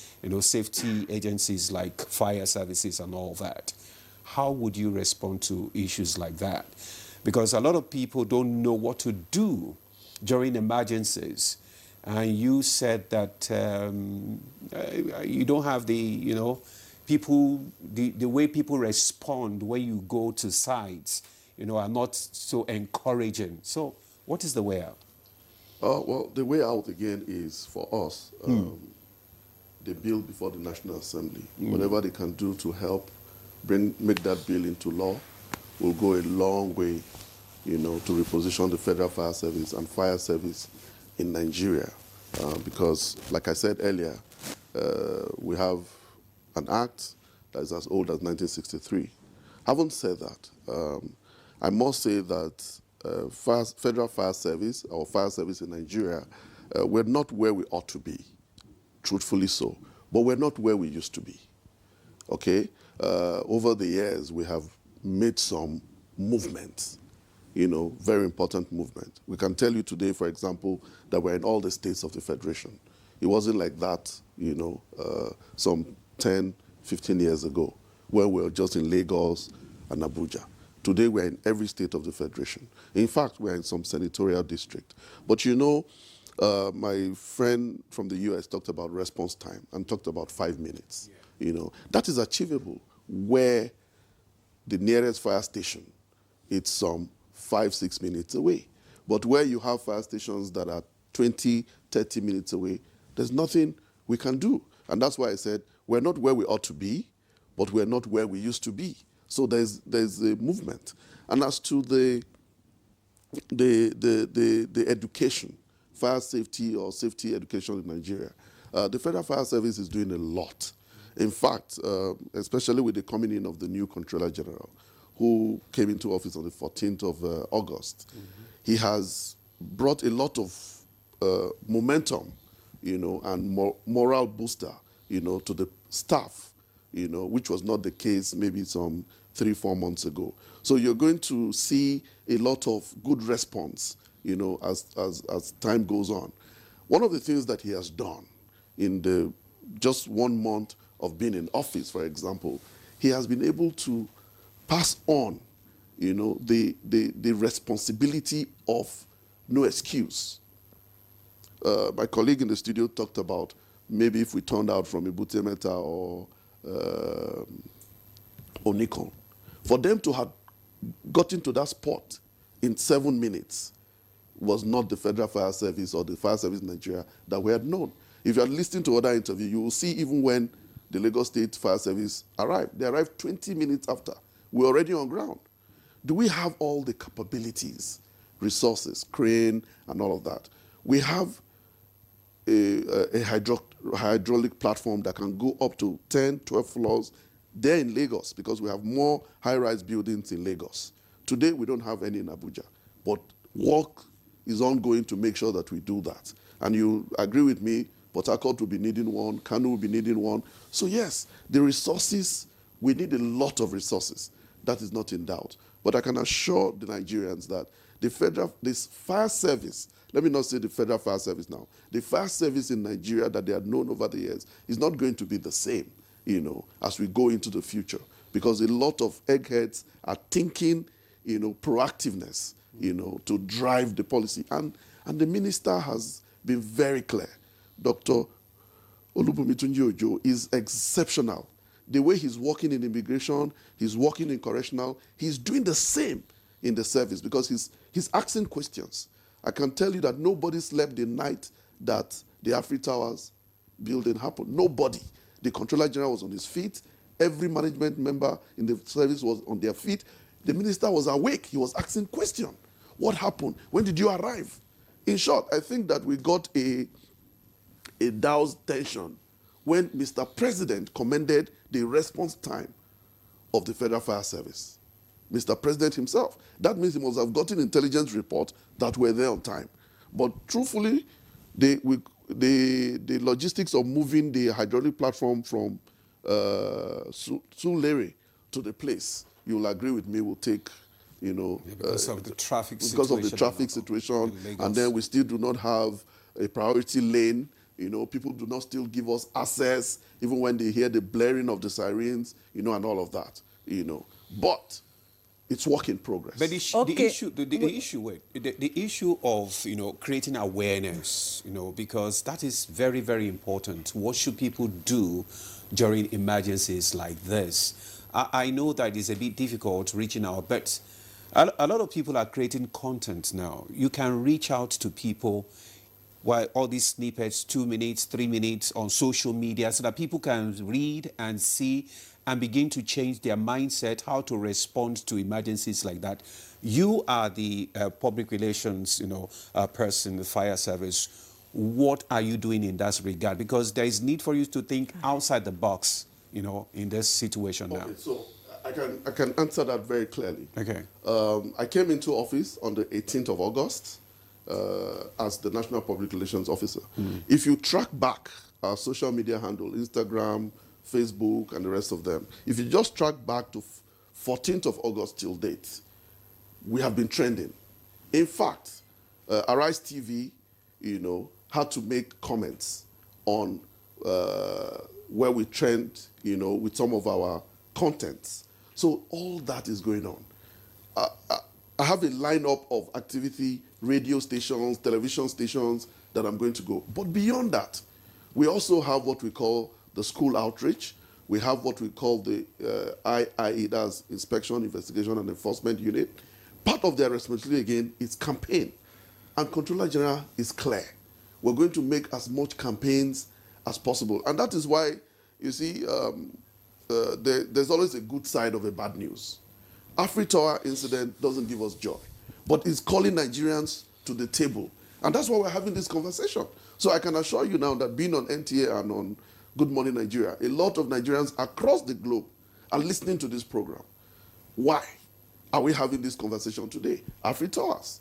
safety agencies like fire services and all that. How would you respond to issues like that? Because a lot of people don't know what to do during emergencies. And you said that you don't have the, people, the way people respond when you go to sites, are not so encouraging. So what is the way out? Well, the way out, again, is for us, the bill before the National Assembly. Whatever they can do to help make that bill into law will go a long way, to reposition the Federal Fire Service and fire service in Nigeria, because, like I said earlier, we have an act that is as old as 1963. Having said that, I must say that Federal Fire Service, or fire service in Nigeria, we're not where we ought to be, truthfully so, but we're not where we used to be, okay? Over the years, we have made some movements, very important movement. We can tell you today, for example, that we're in all the states of the Federation. It wasn't like that, some 10, 15 years ago, where we were just in Lagos and Abuja. Today, we're in every state of the Federation. In fact, we're in some senatorial district. But my friend from the US talked about response time and talked about 5 minutes. Yeah. That is achievable where the nearest fire station, it's some 5-6 minutes away. But where you have fire stations that are 20, 30 minutes away, there's nothing we can do. And that's why I said we're not where we ought to be, but we're not where we used to be. So there's a movement. And as to the education, fire safety or safety education in Nigeria, the Federal Fire Service is doing a lot. In fact, especially with the coming in of the new Controller General, who came into office on the 14th of August, he has brought a lot of momentum, and moral booster, to the staff, which was not the case maybe some 3-4 months ago. So you're going to see a lot of good response, as time goes on. One of the things that he has done in the just 1 month of being in office, for example, he has been able to pass on, the responsibility of no excuse. my colleague in the studio talked about maybe if we turned out from Ebute Metta or Onikon, for them to have gotten to that spot in 7 minutes was not the Federal Fire Service or the Fire Service in Nigeria that we had known. If you are listening to other interviews, you will see even when the Lagos State Fire Service arrived, they arrived 20 minutes after. We're already on ground. Do we have all the capabilities, resources, crane, and all of that? We have a hydraulic platform that can go up to 10, 12 floors there in Lagos because we have more high-rise buildings in Lagos. Today, we don't have any in Abuja, but work is ongoing to make sure that we do that. And you agree with me, Port Harcourt will be needing one, Kano will be needing one. So yes, the resources, we need a lot of resources. That is not in doubt. But I can assure the Nigerians that this fire service, let me not say the Federal Fire Service now, the fire service in Nigeria that they have known over the years is not going to be the same, as we go into the future. Because a lot of eggheads are thinking, proactiveness, to drive the policy. And the minister has been very clear. Dr. Olubumitunji Ojo is exceptional. The way he's working in immigration, he's working in correctional, he's doing the same in the service because he's asking questions. I can tell you that nobody slept the night that the Afri Towers building happened. Nobody. The Controller General was on his feet. Every management member in the service was on their feet. The minister was awake. He was asking questions. What happened? When did you arrive? In short, I think that we got a doused tension when Mr. President commended the response time of the Federal Fire Service. Mr. President himself. That means he must have gotten intelligence reports that were there on time. But truthfully, the logistics of moving the hydraulic platform from Sulere to the place, you will agree with me, will take, because of the traffic situation. Because of the traffic situation. And then we still do not have a priority lane. People do not still give us access, even when they hear the blaring of the sirens, and all of that, But it's work in progress. But the issue of, creating awareness, because that is very, very important. What should people do during emergencies like this? I know that it's a bit difficult reaching out, but a lot of people are creating content now. You can reach out to people while all these snippets, 2 minutes, 3 minutes on social media so that people can read and see and begin to change their mindset, how to respond to emergencies like that. You are the public relations, person, the fire service. What are you doing in that regard? Because there is need for you to think outside the box, in this situation now. Okay, so I can answer that very clearly. Okay. I came into office on the 18th of August as the National Public Relations Officer. If you track back our social media handle, Instagram, Facebook, and the rest of them, if you just track back to 14th of August till date, we have been trending. In fact, Arise TV, had to make comments on where we trend, with some of our contents. So all that is going on. I have a lineup of activity, radio stations, television stations that I'm going to go. But beyond that, we also have what we call the school outreach. We have what we call the IIE, that's Inspection, Investigation, and Enforcement Unit. Part of their responsibility, again, is campaign. And Controller General is clear. We're going to make as much campaigns as possible. And that is why, you see, there's always a good side of a bad news. Afri Tower incident doesn't give us joy, but it's calling Nigerians to the table. And that's why we're having this conversation. So I can assure you now that being on NTA and on Good Morning Nigeria, a lot of Nigerians across the globe are listening to this program. Why are we having this conversation today? Afri Towers,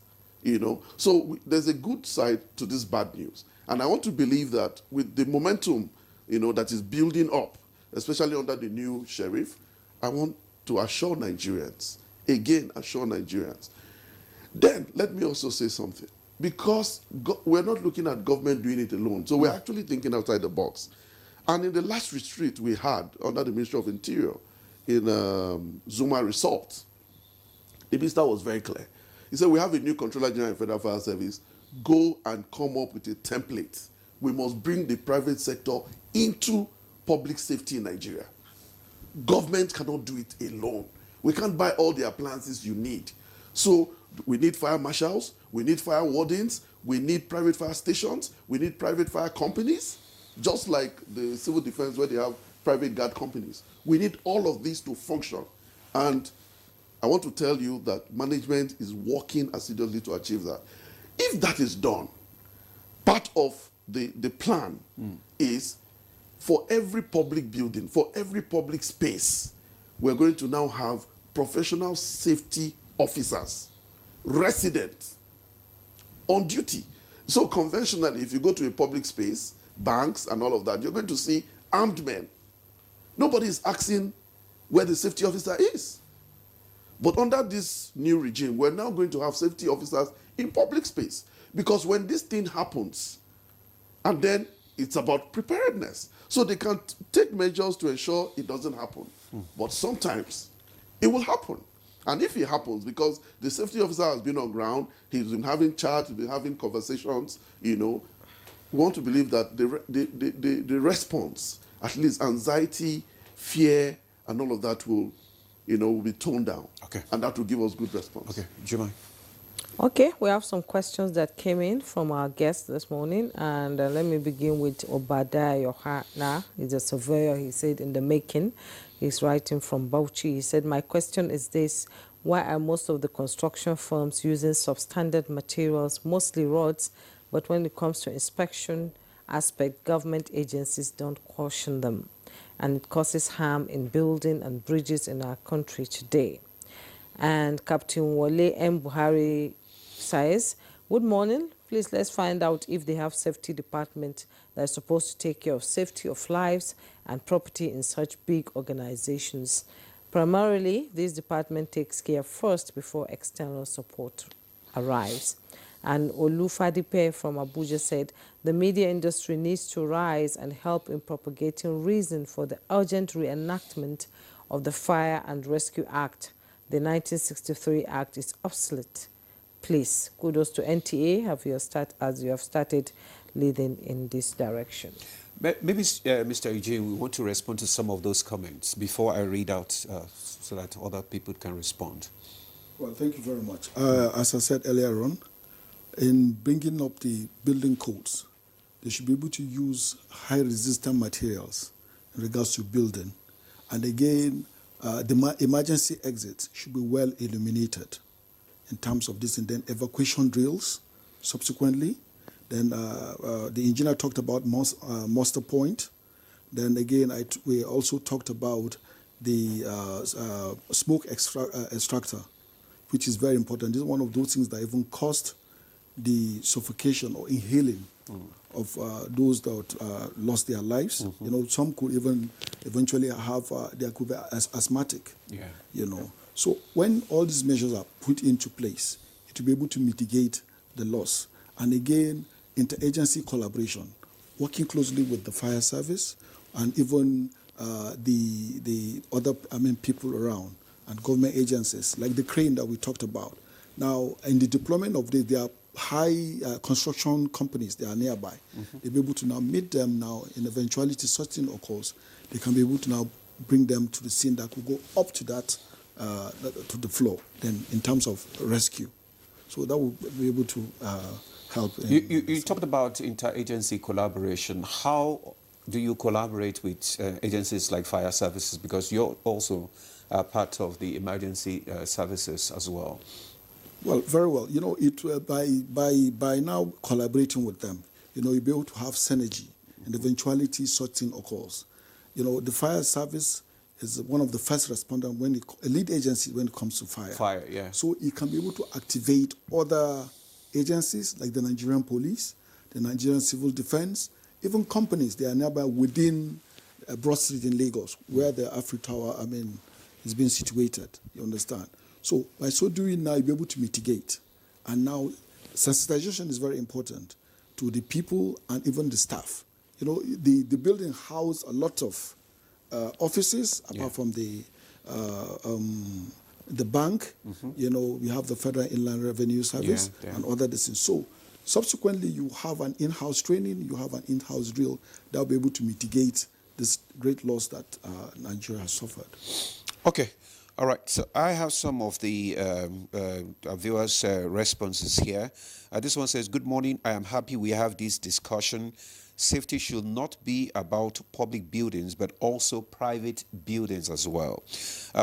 So there's a good side to this bad news. And I want to believe that with the momentum, that is building up, especially under the new sheriff, I want to assure Nigerians, Then let me also say something. Because we're not looking at government doing it alone. So we're actually thinking outside the box. And in the last retreat we had under the Ministry of Interior in Zuma Resort, the minister was very clear. He said, we have a new Controller General in Federal Fire Service. go and come up with a template. We must bring the private sector into public safety in Nigeria. Government cannot do it alone. We can't buy all the appliances you need. So we need fire marshals, we need fire wardens, we need private fire stations, we need private fire companies, just like the civil defense where they have private guard companies. We need all of these to function. And I want to tell you that management is working assiduously to achieve that. If that is done, part of the plan is for every public building, for every public space, we're going to now have professional safety officers, residents, on duty. So conventionally, if you go to a public space, banks and all of that, you're going to see armed men. Nobody is asking where the safety officer is. But under this new regime, we're now going to have safety officers in public space. Because when this thing happens, and then it's about preparedness. So they can take measures to ensure it doesn't happen. But sometimes it will happen. And if it happens, because the safety officer has been on ground, he's been having chats, he's been having conversations, we want to believe that the response, at least anxiety, fear, and all of that will be toned down. Okay. And that will give us good response. Okay. Jumai. Okay, we have some questions that came in from our guests this morning, and let me begin with Obadiah Yohana. He's a surveyor, he said, in the making. He's writing from Bauchi. He said, my question is this: why are most of the construction firms using substandard materials, mostly rods, but when it comes to inspection aspect, government agencies don't caution them, and it causes harm in building and bridges in our country today? And Captain Wale M. Buhari says, good morning. Please let's find out if they have safety department that is supposed to take care of safety of lives and property in such big organizations. Primarily, this department takes care first before external support arrives. And Olufadipe from Abuja said, the media industry needs to rise and help in propagating reason for the urgent reenactment of the Fire and Rescue Act. The 1963 Act is obsolete. Please, kudos to NTA as you have started leading in this direction. Maybe, Mr. Eugene, we want to respond to some of those comments before I read out so that other people can respond. Well, thank you very much. As I said earlier on, in bringing up the building codes, they should be able to use high-resistant materials in regards to building. And again, the emergency exits should be well illuminated in terms of this, and then evacuation drills subsequently. Then the engineer talked about muster point. Then again, we also talked about the smoke extractor, which is very important. This is one of those things that even caused the suffocation or inhaling of those that lost their lives. Some could even eventually have, they could be asthmatic, So when all these measures are put into place, it will be able to mitigate the loss. And again, interagency collaboration, working closely with the fire service and even the other people around and government agencies, like the crane that we talked about. Now, in the deployment of there are high construction companies that are nearby. They'll be able to now meet them now in eventuality such thing occurs. They can be able to now bring them to the scene that will go up to that, to the floor, then in terms of rescue. So that will be able to help. You talked about interagency collaboration. How do you collaborate with agencies like fire services? Because you're also part of the emergency services as well. Well, very well. By now collaborating with them, you'll be able to have synergy and eventuality such thing occurs. The fire service is one of the first responders a lead agency when it comes to fire. Fire, yeah. So it can be able to activate other agencies like the Nigerian police, the Nigerian civil defense, even companies. They are nearby within Broad Street in Lagos, where the Afri Tower, is being situated. You understand? So by so doing now, you'll be able to mitigate. And now sensitization is very important to the people and even the staff. The building houses a lot of offices, apart from the bank. We have the Federal Inland Revenue Service and other things. So Subsequently, you have an in-house training, you have an in-house drill that will be able to mitigate this great loss that Nigeria has suffered. Okay. All right. So I have some of the viewers' responses here. This one says, "Good morning. I am happy we have this discussion. Safety should not be about public buildings, but also private buildings as well.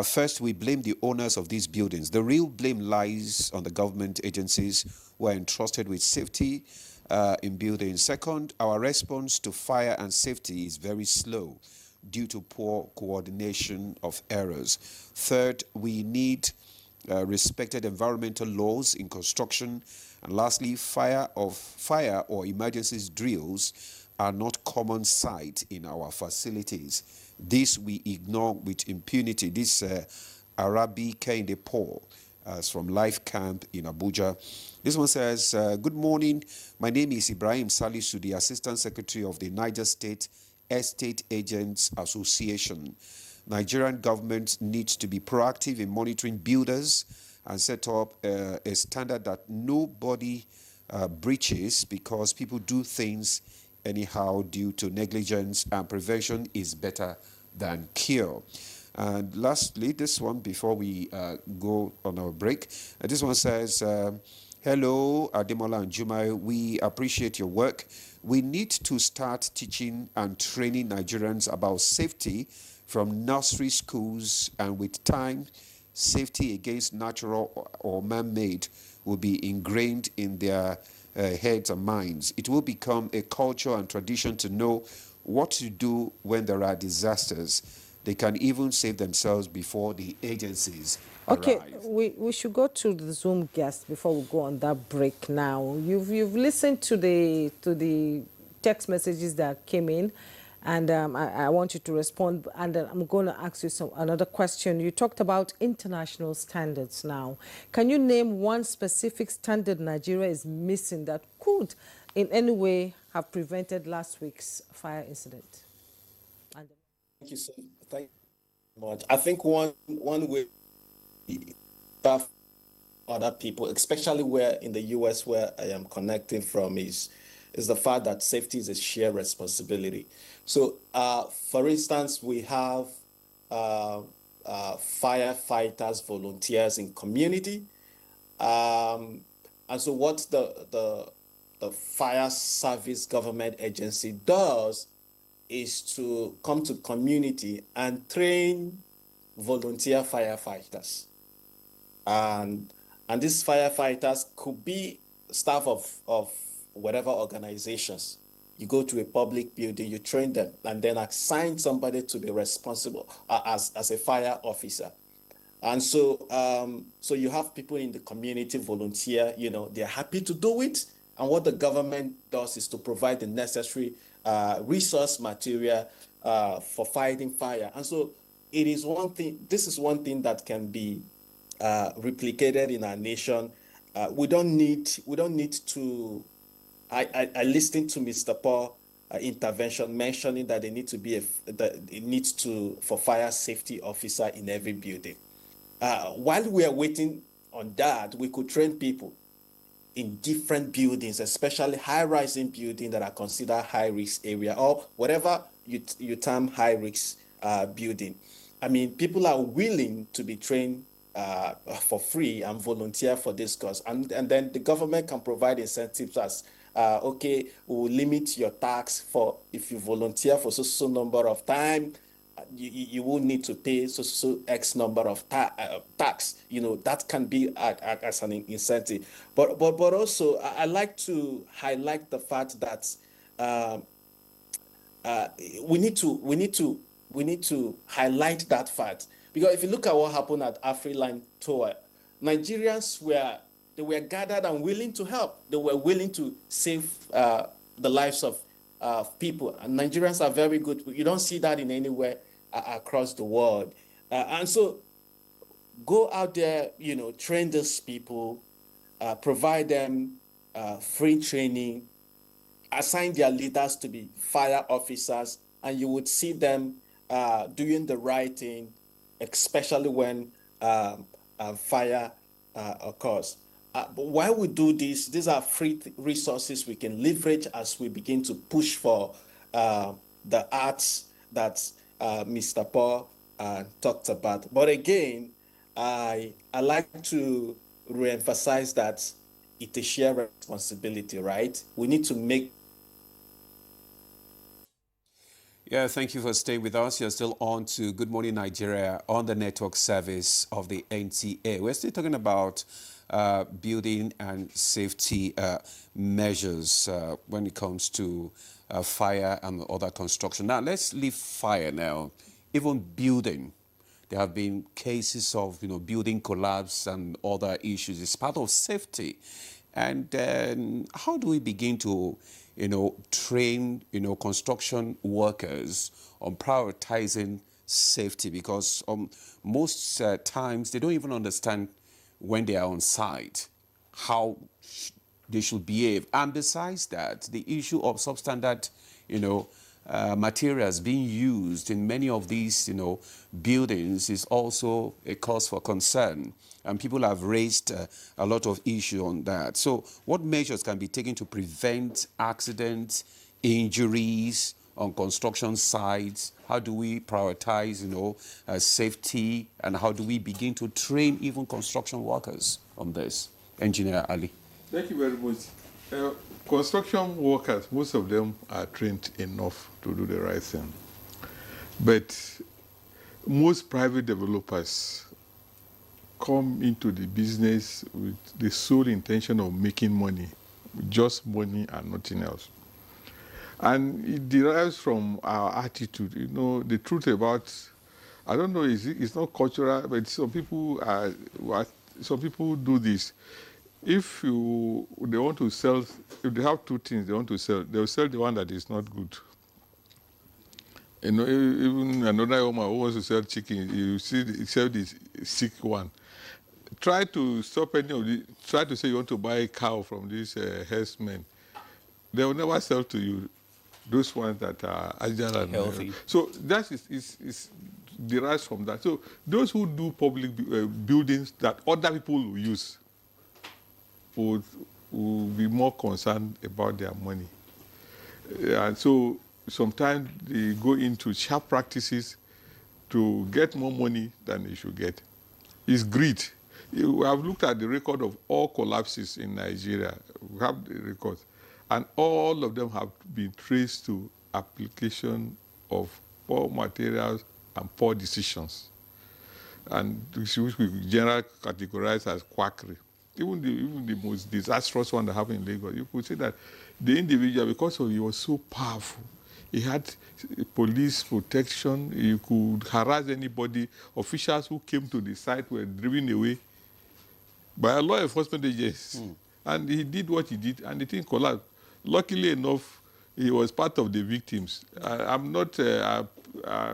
First, we blame the owners of these buildings. The real blame lies on the government agencies who are entrusted with safety in buildings. Second, our response to fire and safety is very slow due to poor coordination of errors. Third, we need respected environmental laws in construction. And lastly, fire or emergencies drills are not common sight in our facilities. This we ignore with impunity." This Arabi Kende Paul from Life Camp in Abuja. This one says, "Good morning. My name is Ibrahim Salisu, the Assistant Secretary of the Niger State Estate Agents Association. Nigerian government needs to be proactive in monitoring builders and set up a standard that nobody breaches, because people do things anyhow due to negligence, and prevention is better than cure." And lastly, this one before we go on our break, this one says, "Hello, Ademola and Jumai. We appreciate your work. We need to start teaching and training Nigerians about safety from nursery schools, and with time, safety against natural or man-made will be ingrained in their heads and minds. It will become a culture and tradition to know what to do when there are disasters. They can even save themselves before the agencies Okay, arrive." we should go to the Zoom guest before we go on that break now. You've listened to the text messages that came in, and I want you to respond. And then I'm going to ask you another question. You talked about international standards now. Can you name one specific standard Nigeria is missing that could in any way have prevented last week's fire incident? Thank you so much. I think one way that other people, especially where in the US where I am connecting from, is the fact that safety is a shared responsibility. So, for instance, we have firefighters, volunteers in community, and so what the fire service government agency does is to come to community and train volunteer firefighters. And these firefighters could be staff of whatever organizations. You go to a public building, you train them, and then assign somebody to be responsible as a fire officer. And so so you have people in the community volunteer, they're happy to do it. And what the government does is to provide the necessary resource material for fighting fire. And so it is this is one thing that can be replicated in our nation. We don't need to, I listened to Mr. Paul intervention mentioning that there need to be for fire safety officer in every building. While we are waiting on that, we could train people in different buildings, especially high-rising buildings that are considered high-risk area, or whatever you term high-risk building. I mean, people are willing to be trained for free and volunteer for this cause. And then the government can provide incentives as, okay, we'll limit your tax for if you volunteer for so number of time, you will need to pay so X number of tax. That can be as an incentive. But also, I like to highlight the fact that we need to highlight that fact, because if you look at what happened at Afriland Tower, Nigerians were gathered and willing to help. They were willing to save the lives of people. And Nigerians are very good. You don't see that in anywhere across the world. And so go out there, train these people, provide them free training, assign their leaders to be fire officers, and you would see them doing the right thing, especially when fire occurs. But while we do this, these are free resources we can leverage as we begin to push for the arts that Mr. Paul talked about. But again, I like to reemphasize that it's a shared responsibility, right? We need to make. Yeah, thank you for staying with us. You're still on to Good Morning Nigeria on the network service of the NTA. We're still talking about building and safety measures when it comes to fire and other construction. Now, let's leave fire now. Even building, there have been cases of building collapse and other issues. It's part of safety. And then how do we begin to train construction workers on prioritizing safety? Because most times they don't even understand when they are on site how they should behave. And besides that, the issue of substandard materials being used in many of these buildings is also a cause for concern, and people have raised a lot of issue on that. So what measures can be taken to prevent accidents, injuries on construction sites? How do we prioritize safety, and how do we begin to train even construction workers on this? Engineer Ali. Thank you very much. Construction workers, most of them are trained enough to do the right thing. But most private developers come into the business with the sole intention of making money, just money and nothing else. And it derives from our attitude. The truth about, I don't know, it's not cultural, but some people do this. If they want to sell, if they have two things they want to sell, they'll sell the one that is not good. Even another woman who wants to sell chicken, you see, sell this sick one. Try to stop any of the. Try to say you want to buy a cow from these herdsmen. They will never sell to you those ones that are agile and healthy. So that is derives from that. So those who do public buildings that other people will use will be more concerned about their money. And so sometimes they go into sharp practices to get more money than they should get. It's greed. We have looked at the record of all collapses in Nigeria. We have the records. And all of them have been traced to application of poor materials and poor decisions. And which we generally categorize as quackery. Even the most disastrous one that happened in Lagos, you could say that the individual, because he was so powerful, he had police protection, he could harass anybody. Officials who came to the site were driven away by a law enforcement agency. And he did what he did, and the thing collapsed. Luckily enough, he was part of the victims. I'm not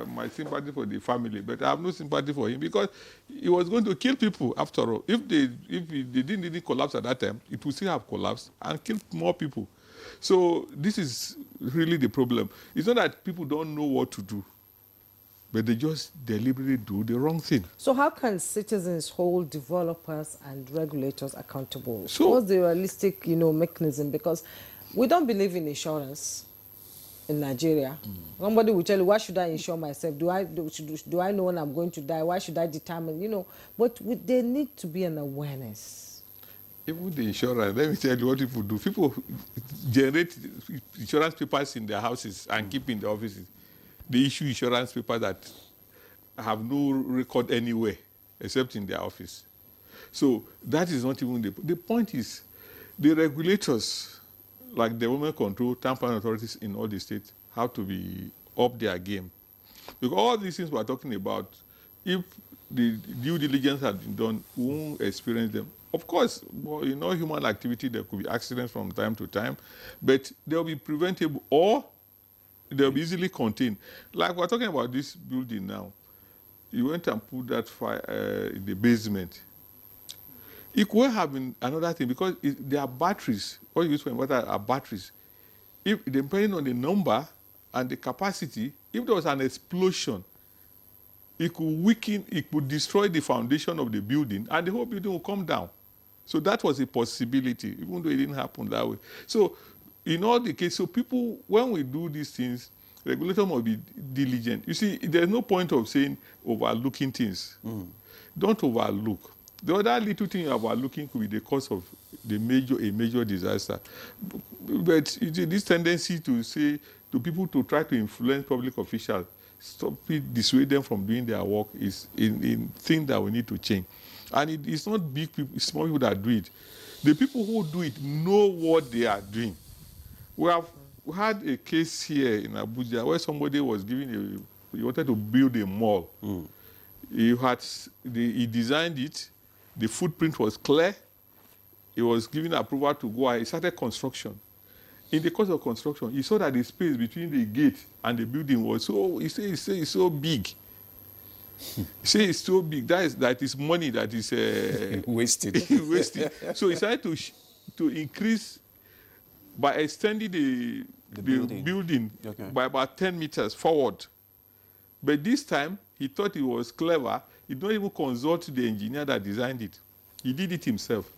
my sympathy for the family, but I have no sympathy for him because he was going to kill people after all. If they didn't collapse at that time, it would still have collapsed and killed more people. So this is really the problem. It's not that people don't know what to do, but they just deliberately do the wrong thing. So how can citizens hold developers and regulators accountable? So, what's the realistic, mechanism? Because we don't believe in insurance in Nigeria. Somebody will tell you, why should I insure myself? Do I know when I'm going to die? Why should I determine, But there need to be an awareness. Even the insurance, let me tell you what people do. People generate insurance papers in their houses and keep in the offices. They issue insurance papers that have no record anywhere except in their office. So that is not even the point is the regulators, like the Women Control, tampering authorities in all the states, have to be up their game. Because all these things we're talking about, if the due diligence had been done, we won't experience them. Of course, in all human activity, there could be accidents from time to time, but they'll be preventable or they'll be easily contained. Like we're talking about this building now. You went and put that fire in the basement. It could have been another thing because there are batteries. What you use for inverter are batteries. If depending on the number and the capacity, if there was an explosion, it could weaken, it could destroy the foundation of the building, and the whole building will come down. So that was a possibility, even though it didn't happen that way. So in all the cases, so people, when we do these things, regulator must be diligent. You see, there's no point of saying overlooking things. Don't overlook. The other little thing you're overlooking could be the cause of a major disaster. But you see, this tendency to say to people to try to influence public officials, dissuade them from doing their work is a thing that we need to change. And it's not big people, it's small people that do it. The people who do it know what they are doing. We have had a case here in Abuja where somebody was he wanted to build a mall. He designed it, the footprint was clear, he was given approval to go ahead, he started construction. In the course of construction, he saw that the space between the gate and the building was he said it's so big. He said it's so big, that is money that is wasted. wasted. So he decided to increase by extending the building by about 10 meters forward. But this time, he thought he was clever. He didn't even consult the engineer that designed it. He did it himself.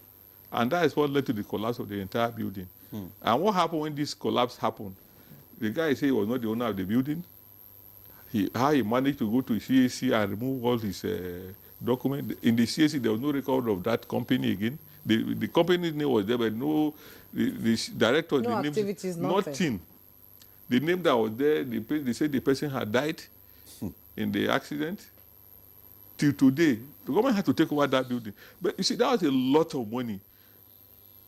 And that is what led to the collapse of the entire building. And what happened when this collapse happened? The guy said he was not the owner of the building. How he managed to go to CAC and remove all his documents. In the CAC, there was no record of that company again. The company's name was there, but the director, no activities, nothing. The name that was there, they said the person had died in the accident. Till today, the government had to take over that building. But you see, that was a lot of money.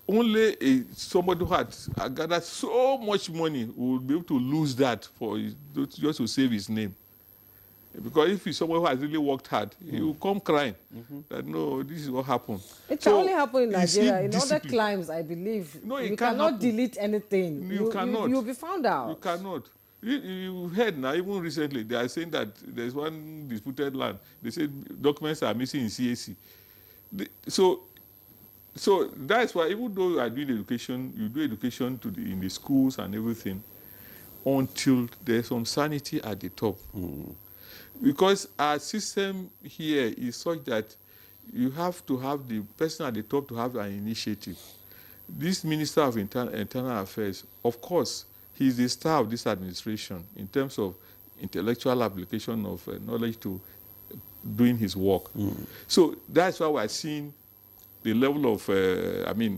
Only somebody who had gathered so much money would be able to lose that just to save his name. Because if he's someone who has really worked hard, he will come crying that, no, this is what happened. It can only happen in Nigeria. In other climes, I believe, no, you cannot delete anything. You cannot. You'll be found out. You cannot. You heard now, even recently, they are saying that there's one disputed land. They said documents are missing in CAC. So that's why, even though you are doing education, you do education in the schools and everything, until there's some sanity at the top. Because our system here is such that you have to have the person at the top to have an initiative. This Minister of Internal Affairs, of course, he's the star of this administration in terms of intellectual application of knowledge to doing his work. So that's why we're seeing the level of,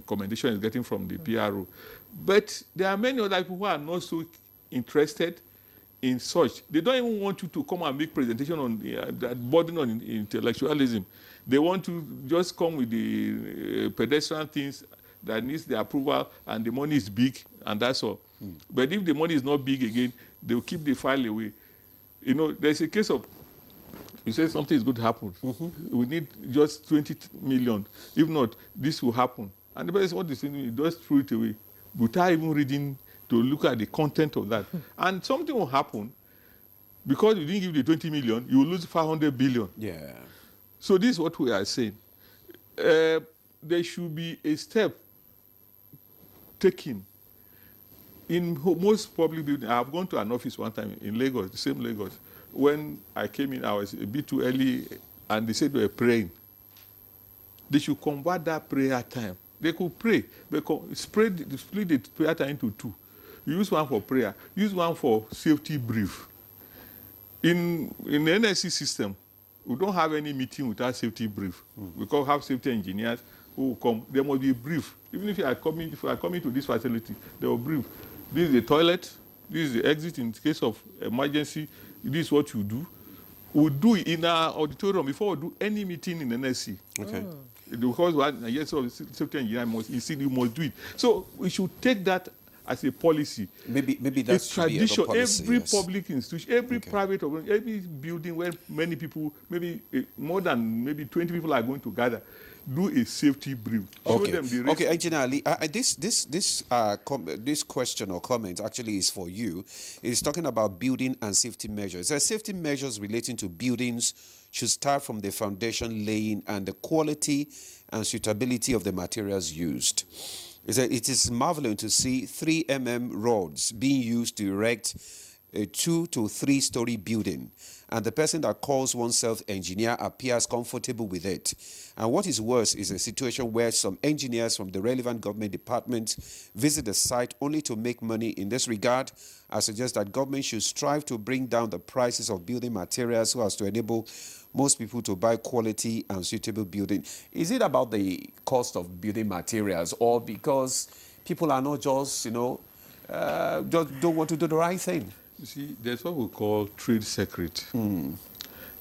commendation is getting from the PRO. But there are many other people who are not so interested in such. They don't even want you to come and make presentation on that burden on intellectualism. They want to just come with the pedestrian things that needs the approval, and the money is big, and that's all. But if the money is not big again, they will keep the file away. You know, there's a case of, you say something is going to happen. We need just 20 million. If not, this will happen. And the person, what is saying, you just throw it away without even reading to look at the content of that. And something will happen because you didn't give the 20 million, you will lose 500 billion. Yeah. So this is what we are saying. There should be a step taken in most public buildings. I have gone to an office one time in Lagos, the same Lagos. When I came in, I was a bit too early, and they said they were praying. They should convert that prayer time. They could pray, but split the prayer time into two. You use one for prayer, use one for safety brief. In the NSC system, we don't have any meeting without safety brief. We can't have safety engineers who will come. There must be a brief. Even if you are coming to this facility, they will brief. This is the toilet. This is the exit in case of emergency. This is what you do. We'll do it in our auditorium before we do any meeting in NSC. Okay. Because safety engineer you must do it. So we should take that as a policy. Maybe that's tradition. Policy, every yes. Public institution, every private organization, every building where many people, maybe more than maybe 20 people are going to gather, do a safety brief. Okay. Show them the risk. Okay, Engineer Ali, this question or comment actually is for you. It's talking about building and safety measures. Safety measures relating to buildings should start from the foundation laying and the quality and suitability of the materials used. It is marvelous to see 3 mm rods being used to erect a 2 to 3 story building, and the person that calls oneself engineer appears comfortable with it. And what is worse is a situation where some engineers from the relevant government departments visit the site only to make money. In this regard, I suggest that government should strive to bring down the prices of building materials so as to enable most people to buy quality and suitable building. Is it about the cost of building materials, or because people are not just, just don't want to do the right thing? You see, there's what we call trade secret.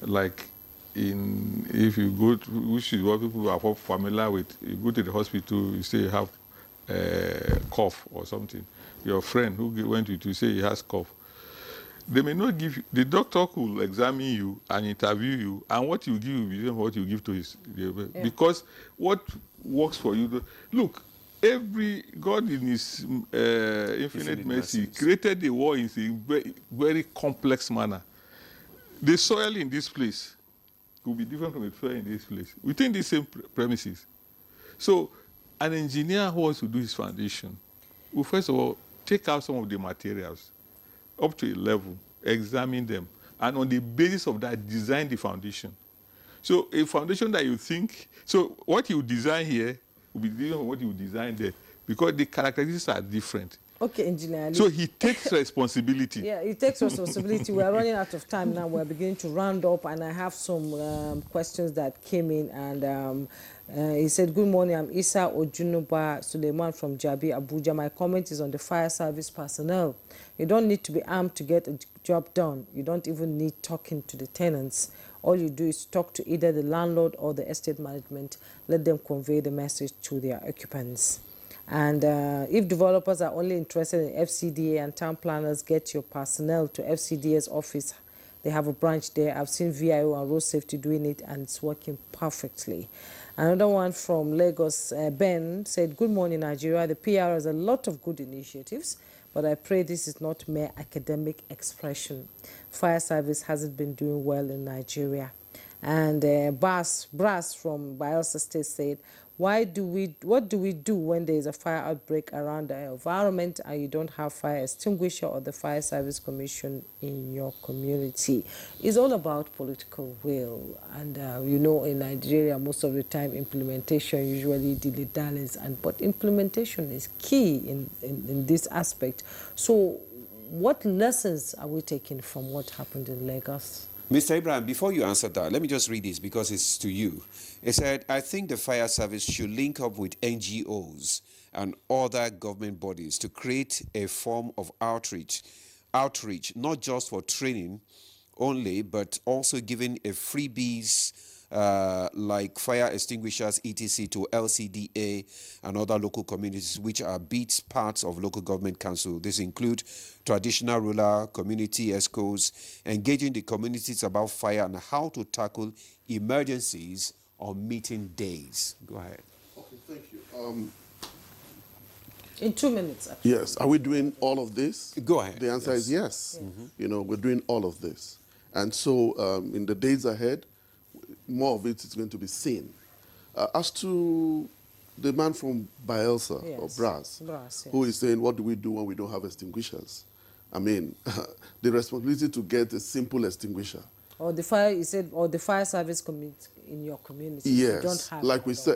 Like if you go to, which is what people are familiar with, you go to the hospital, you say you have cough or something. Your friend who went with you say he has cough. They may not give you, the doctor could examine you and interview you, and what you give will be different from what you give to his, because what works for you. Look, God in his infinite mercy created the world in a very, very complex manner. The soil in this place will be different from the soil in this place within the same premises. So an engineer who wants to do his foundation will first of all take out some of the materials up to a level, examine them, and on the basis of that, design the foundation. So a foundation that you think, so what you design here will be different from what you design there, because the characteristics are different. Okay, Engineer Ali. So he takes responsibility. Yeah, he takes responsibility. We are running out of time now. We're beginning to round up, and I have some questions that came in. And he said, good morning, I'm Isa Ojunuba Suleiman from Jabi, Abuja. My comment is on the fire service personnel. You don't need to be armed to get a job done. You don't even need talking to the tenants. All you do is talk to either the landlord or the estate management. Let them convey the message to their occupants. And if developers are only interested in FCDA and town planners, get your personnel to FCDA's office. They have a branch there. I've seen VIO and road safety doing it, and it's working perfectly. Another one from Lagos, Ben, said, good morning, Nigeria. The PR has a lot of good initiatives, but I pray this is not mere academic expression. Fire service hasn't been doing well in Nigeria. And Brass from Bayelsa State said, what do we do when there is a fire outbreak around the environment and you don't have fire extinguisher or the fire service commission in your community? It's all about political will. And in Nigeria, most of the time, implementation usually dilly-dallies, but implementation is key in this aspect. So what lessons are we taking from what happened in Lagos? Mr. Abraham, before you answer that, let me just read this because it's to you. It said, I think the fire service should link up with NGOs and other government bodies to create a form of outreach, not just for training only, but also giving a freebies like fire extinguishers, etc., to LCDA and other local communities, which are big parts of local government council. This include traditional rural community ESCOs, engaging the communities about fire and how to tackle emergencies on meeting days. Go ahead. Okay, thank you. In 2 minutes, actually. Yes. Are we doing all of this? Go ahead. The answer is yes. We're doing all of this. And so in the days ahead, more of it is going to be seen. As to the man from Bayelsa, or Brass, who is saying, what do we do when we don't have extinguishers? I mean, the responsibility to get a simple extinguisher. Or the fire, you said, or the fire service in your community. Yes, you don't have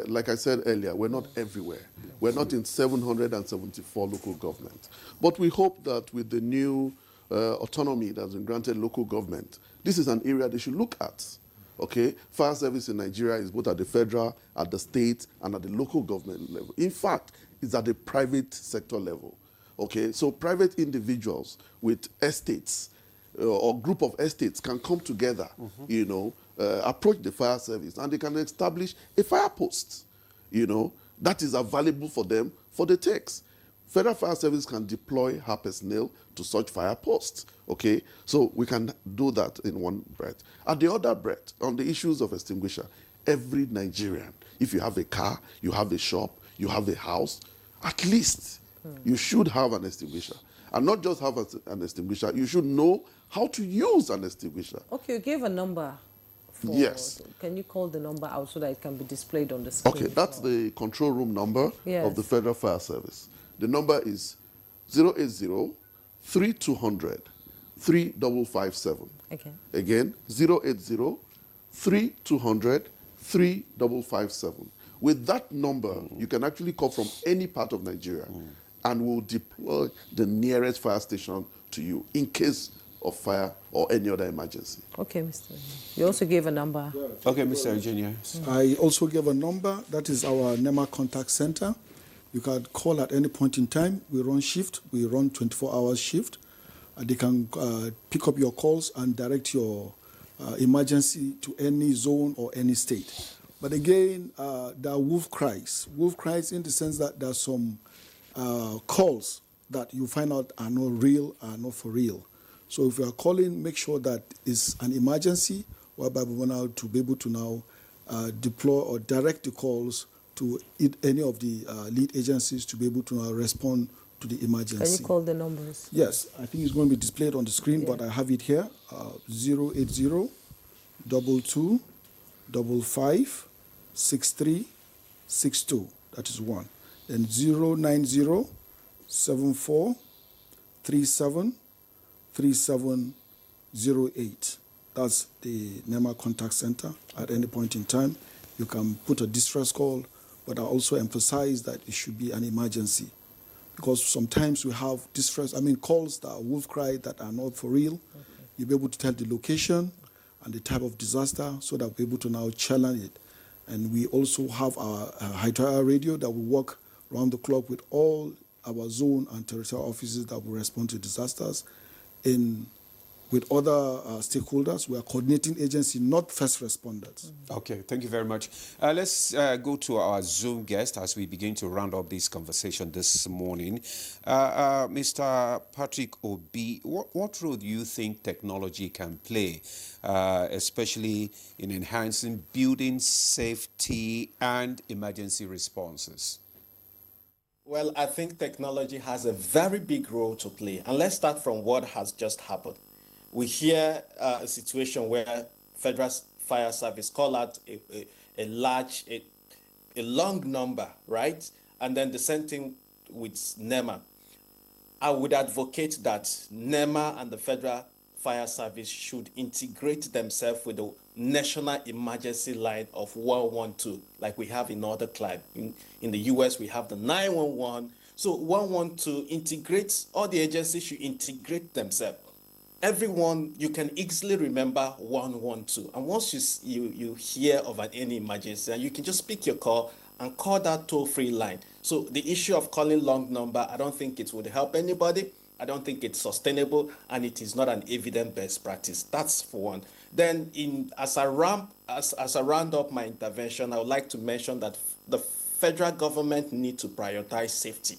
like I said earlier, we're not everywhere. We're not in 774 local governments. But we hope that with the new autonomy that's been granted local government, this is an area they should look at. Okay, fire service in Nigeria is both at the federal, at the state, and at the local government level. In fact, it's at the private sector level. Okay, so private individuals with estates or group of estates can come together, approach the fire service, and they can establish a fire post. That is available for them for the takes. Federal Fire Service can deploy her personnel to such fire posts. Okay, so we can do that in one breath. At the other breath, on the issues of extinguisher, every Nigerian, if you have a car, you have a shop, you have a house, at least you should have an extinguisher. And not just have an extinguisher, you should know how to use an extinguisher. Okay, you gave a number. Yes. Can you call the number out so that it can be displayed on the screen? Okay, that's the control room number of the Federal Fire Service. The number is 080-3200-1111. 3557. Okay. Again, 080-3200-3557. With that number, you can actually call from any part of Nigeria, and we'll deploy the nearest fire station to you in case of fire or any other emergency. Okay, Mr. You also gave a number. Okay, Mr. Engineer. I also gave a number. That is our NEMA contact center. You can call at any point in time. We run shift. We run 24-hour shift. They can pick up your calls and direct your emergency to any zone or any state. But again, there are wolf cries. Wolf cries in the sense that there are some calls that you find out are not real, are not for real. So if you are calling, make sure that it's an emergency, whereby we want now to be able to now deploy or direct the calls to any of the lead agencies to be able to now respond to the emergency. Can you call the numbers? Yes, I think it's going to be displayed on the screen, but I have it here. 080 22 55 63 62. That is one. Then 090 74 37 3708. That's the NEMA contact center. At any point in time, you can put a distress call, but I also emphasize that it should be an emergency, because sometimes we have calls that are wolf cry that are not for real. Okay. You'll be able to tell the location and the type of disaster, so that we're able to now challenge it. And we also have our high-tower radio that will work around the clock with all our zone and territorial offices that will respond to disasters. With other stakeholders, we are coordinating agency, not first responders. Okay, thank you very much. Let's go to our Zoom guest as we begin to round up this conversation this morning. Mr. Patrick Obi, what role do you think technology can play, especially in enhancing building safety and emergency responses? Well, I think technology has a very big role to play. And let's start from what has just happened. We hear a situation where Federal Fire Service call out a long number, right? And then the same thing with NEMA. I would advocate that NEMA and the Federal Fire Service should integrate themselves with the national emergency line of 112, like we have in other climes. In the US, we have the 911. So 112 integrates, all the agencies should integrate themselves. Everyone, you can easily remember 112. And once you hear of any emergency, and you can just pick your call and call that toll-free line. So the issue of calling long number, I don't think it would help anybody. I don't think it's sustainable, and it is not an evidence-based practice. That's for one. Then, as I round up my intervention, I would like to mention that the federal government needs to prioritize safety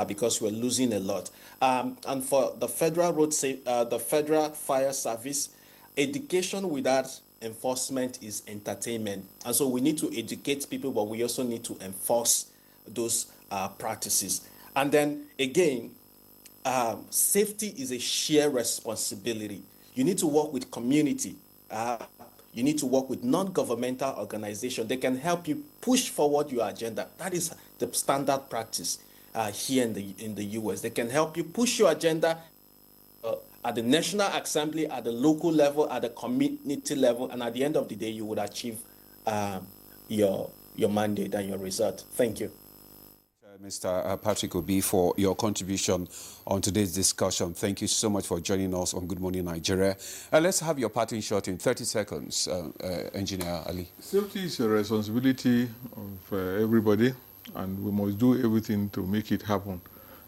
because we're losing a lot. And for the federal the Federal Fire Service, education without enforcement is entertainment. And so we need to educate people, but we also need to enforce those practices. And then again, safety is a shared responsibility. You need to work with community. You need to work with non-governmental organizations. They can help you push forward your agenda. That is the standard practice here in the US. They can help you push your agenda at the National Assembly, at the local level, at the community level, and at the end of the day, you would achieve your mandate and your result. Thank you. Mr. Patrick Obi, for your contribution on today's discussion. Thank you so much for joining us on Good Morning Nigeria. Let's have your parting shot in 30 seconds, Engineer Ali. Safety is a responsibility of everybody, and we must do everything to make it happen.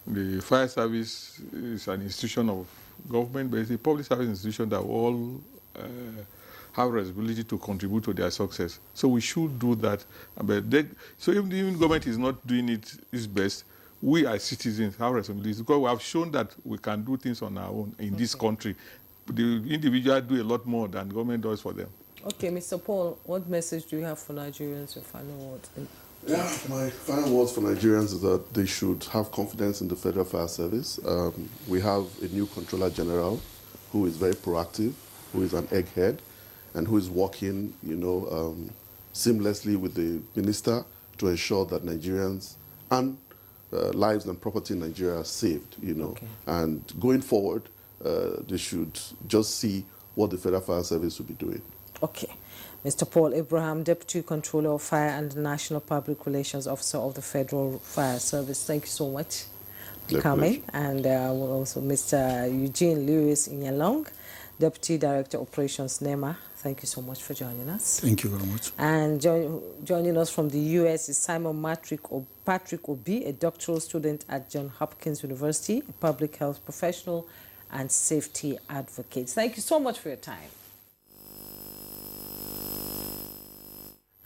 The fire service is an institution of government, but it's a public service institution that all have responsibility to contribute to their success. So we should do that. But so even government is not doing its best, we as citizens have responsibilities, because we have shown that we can do things on our own in this country. The individuals do a lot more than government does for them. Okay, Mr. Paul, what message do you have for Nigerians, your final words? Yeah, my final words for Nigerians is that they should have confidence in the Federal Fire Service. We have a new Controller General who is very proactive, who is an egghead, and who is working, seamlessly with the minister to ensure that Nigerians and lives and property in Nigeria are saved, Okay. And going forward, they should just see what the Federal Fire Service will be doing. Okay. Mr. Paul Abraham, Deputy Controller of Fire and National Public Relations Officer of the Federal Fire Service. Thank you so much for coming. And also Mr. Eugene Lewis Inyalong, Deputy Director Operations NEMA. Thank you so much for joining us. Thank you very much. And joining us from the U.S. is Simon Patrick Obi, a doctoral student at Johns Hopkins University, a public health professional and safety advocate. Thank you so much for your time.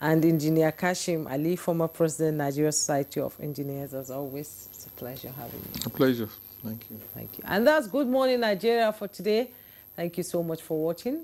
And Engineer Kashim Ali, former President, Nigeria Society of Engineers, as always. It's a pleasure having you. A pleasure. Thank you. Thank you. And that's Good Morning Nigeria for today. Thank you so much for watching.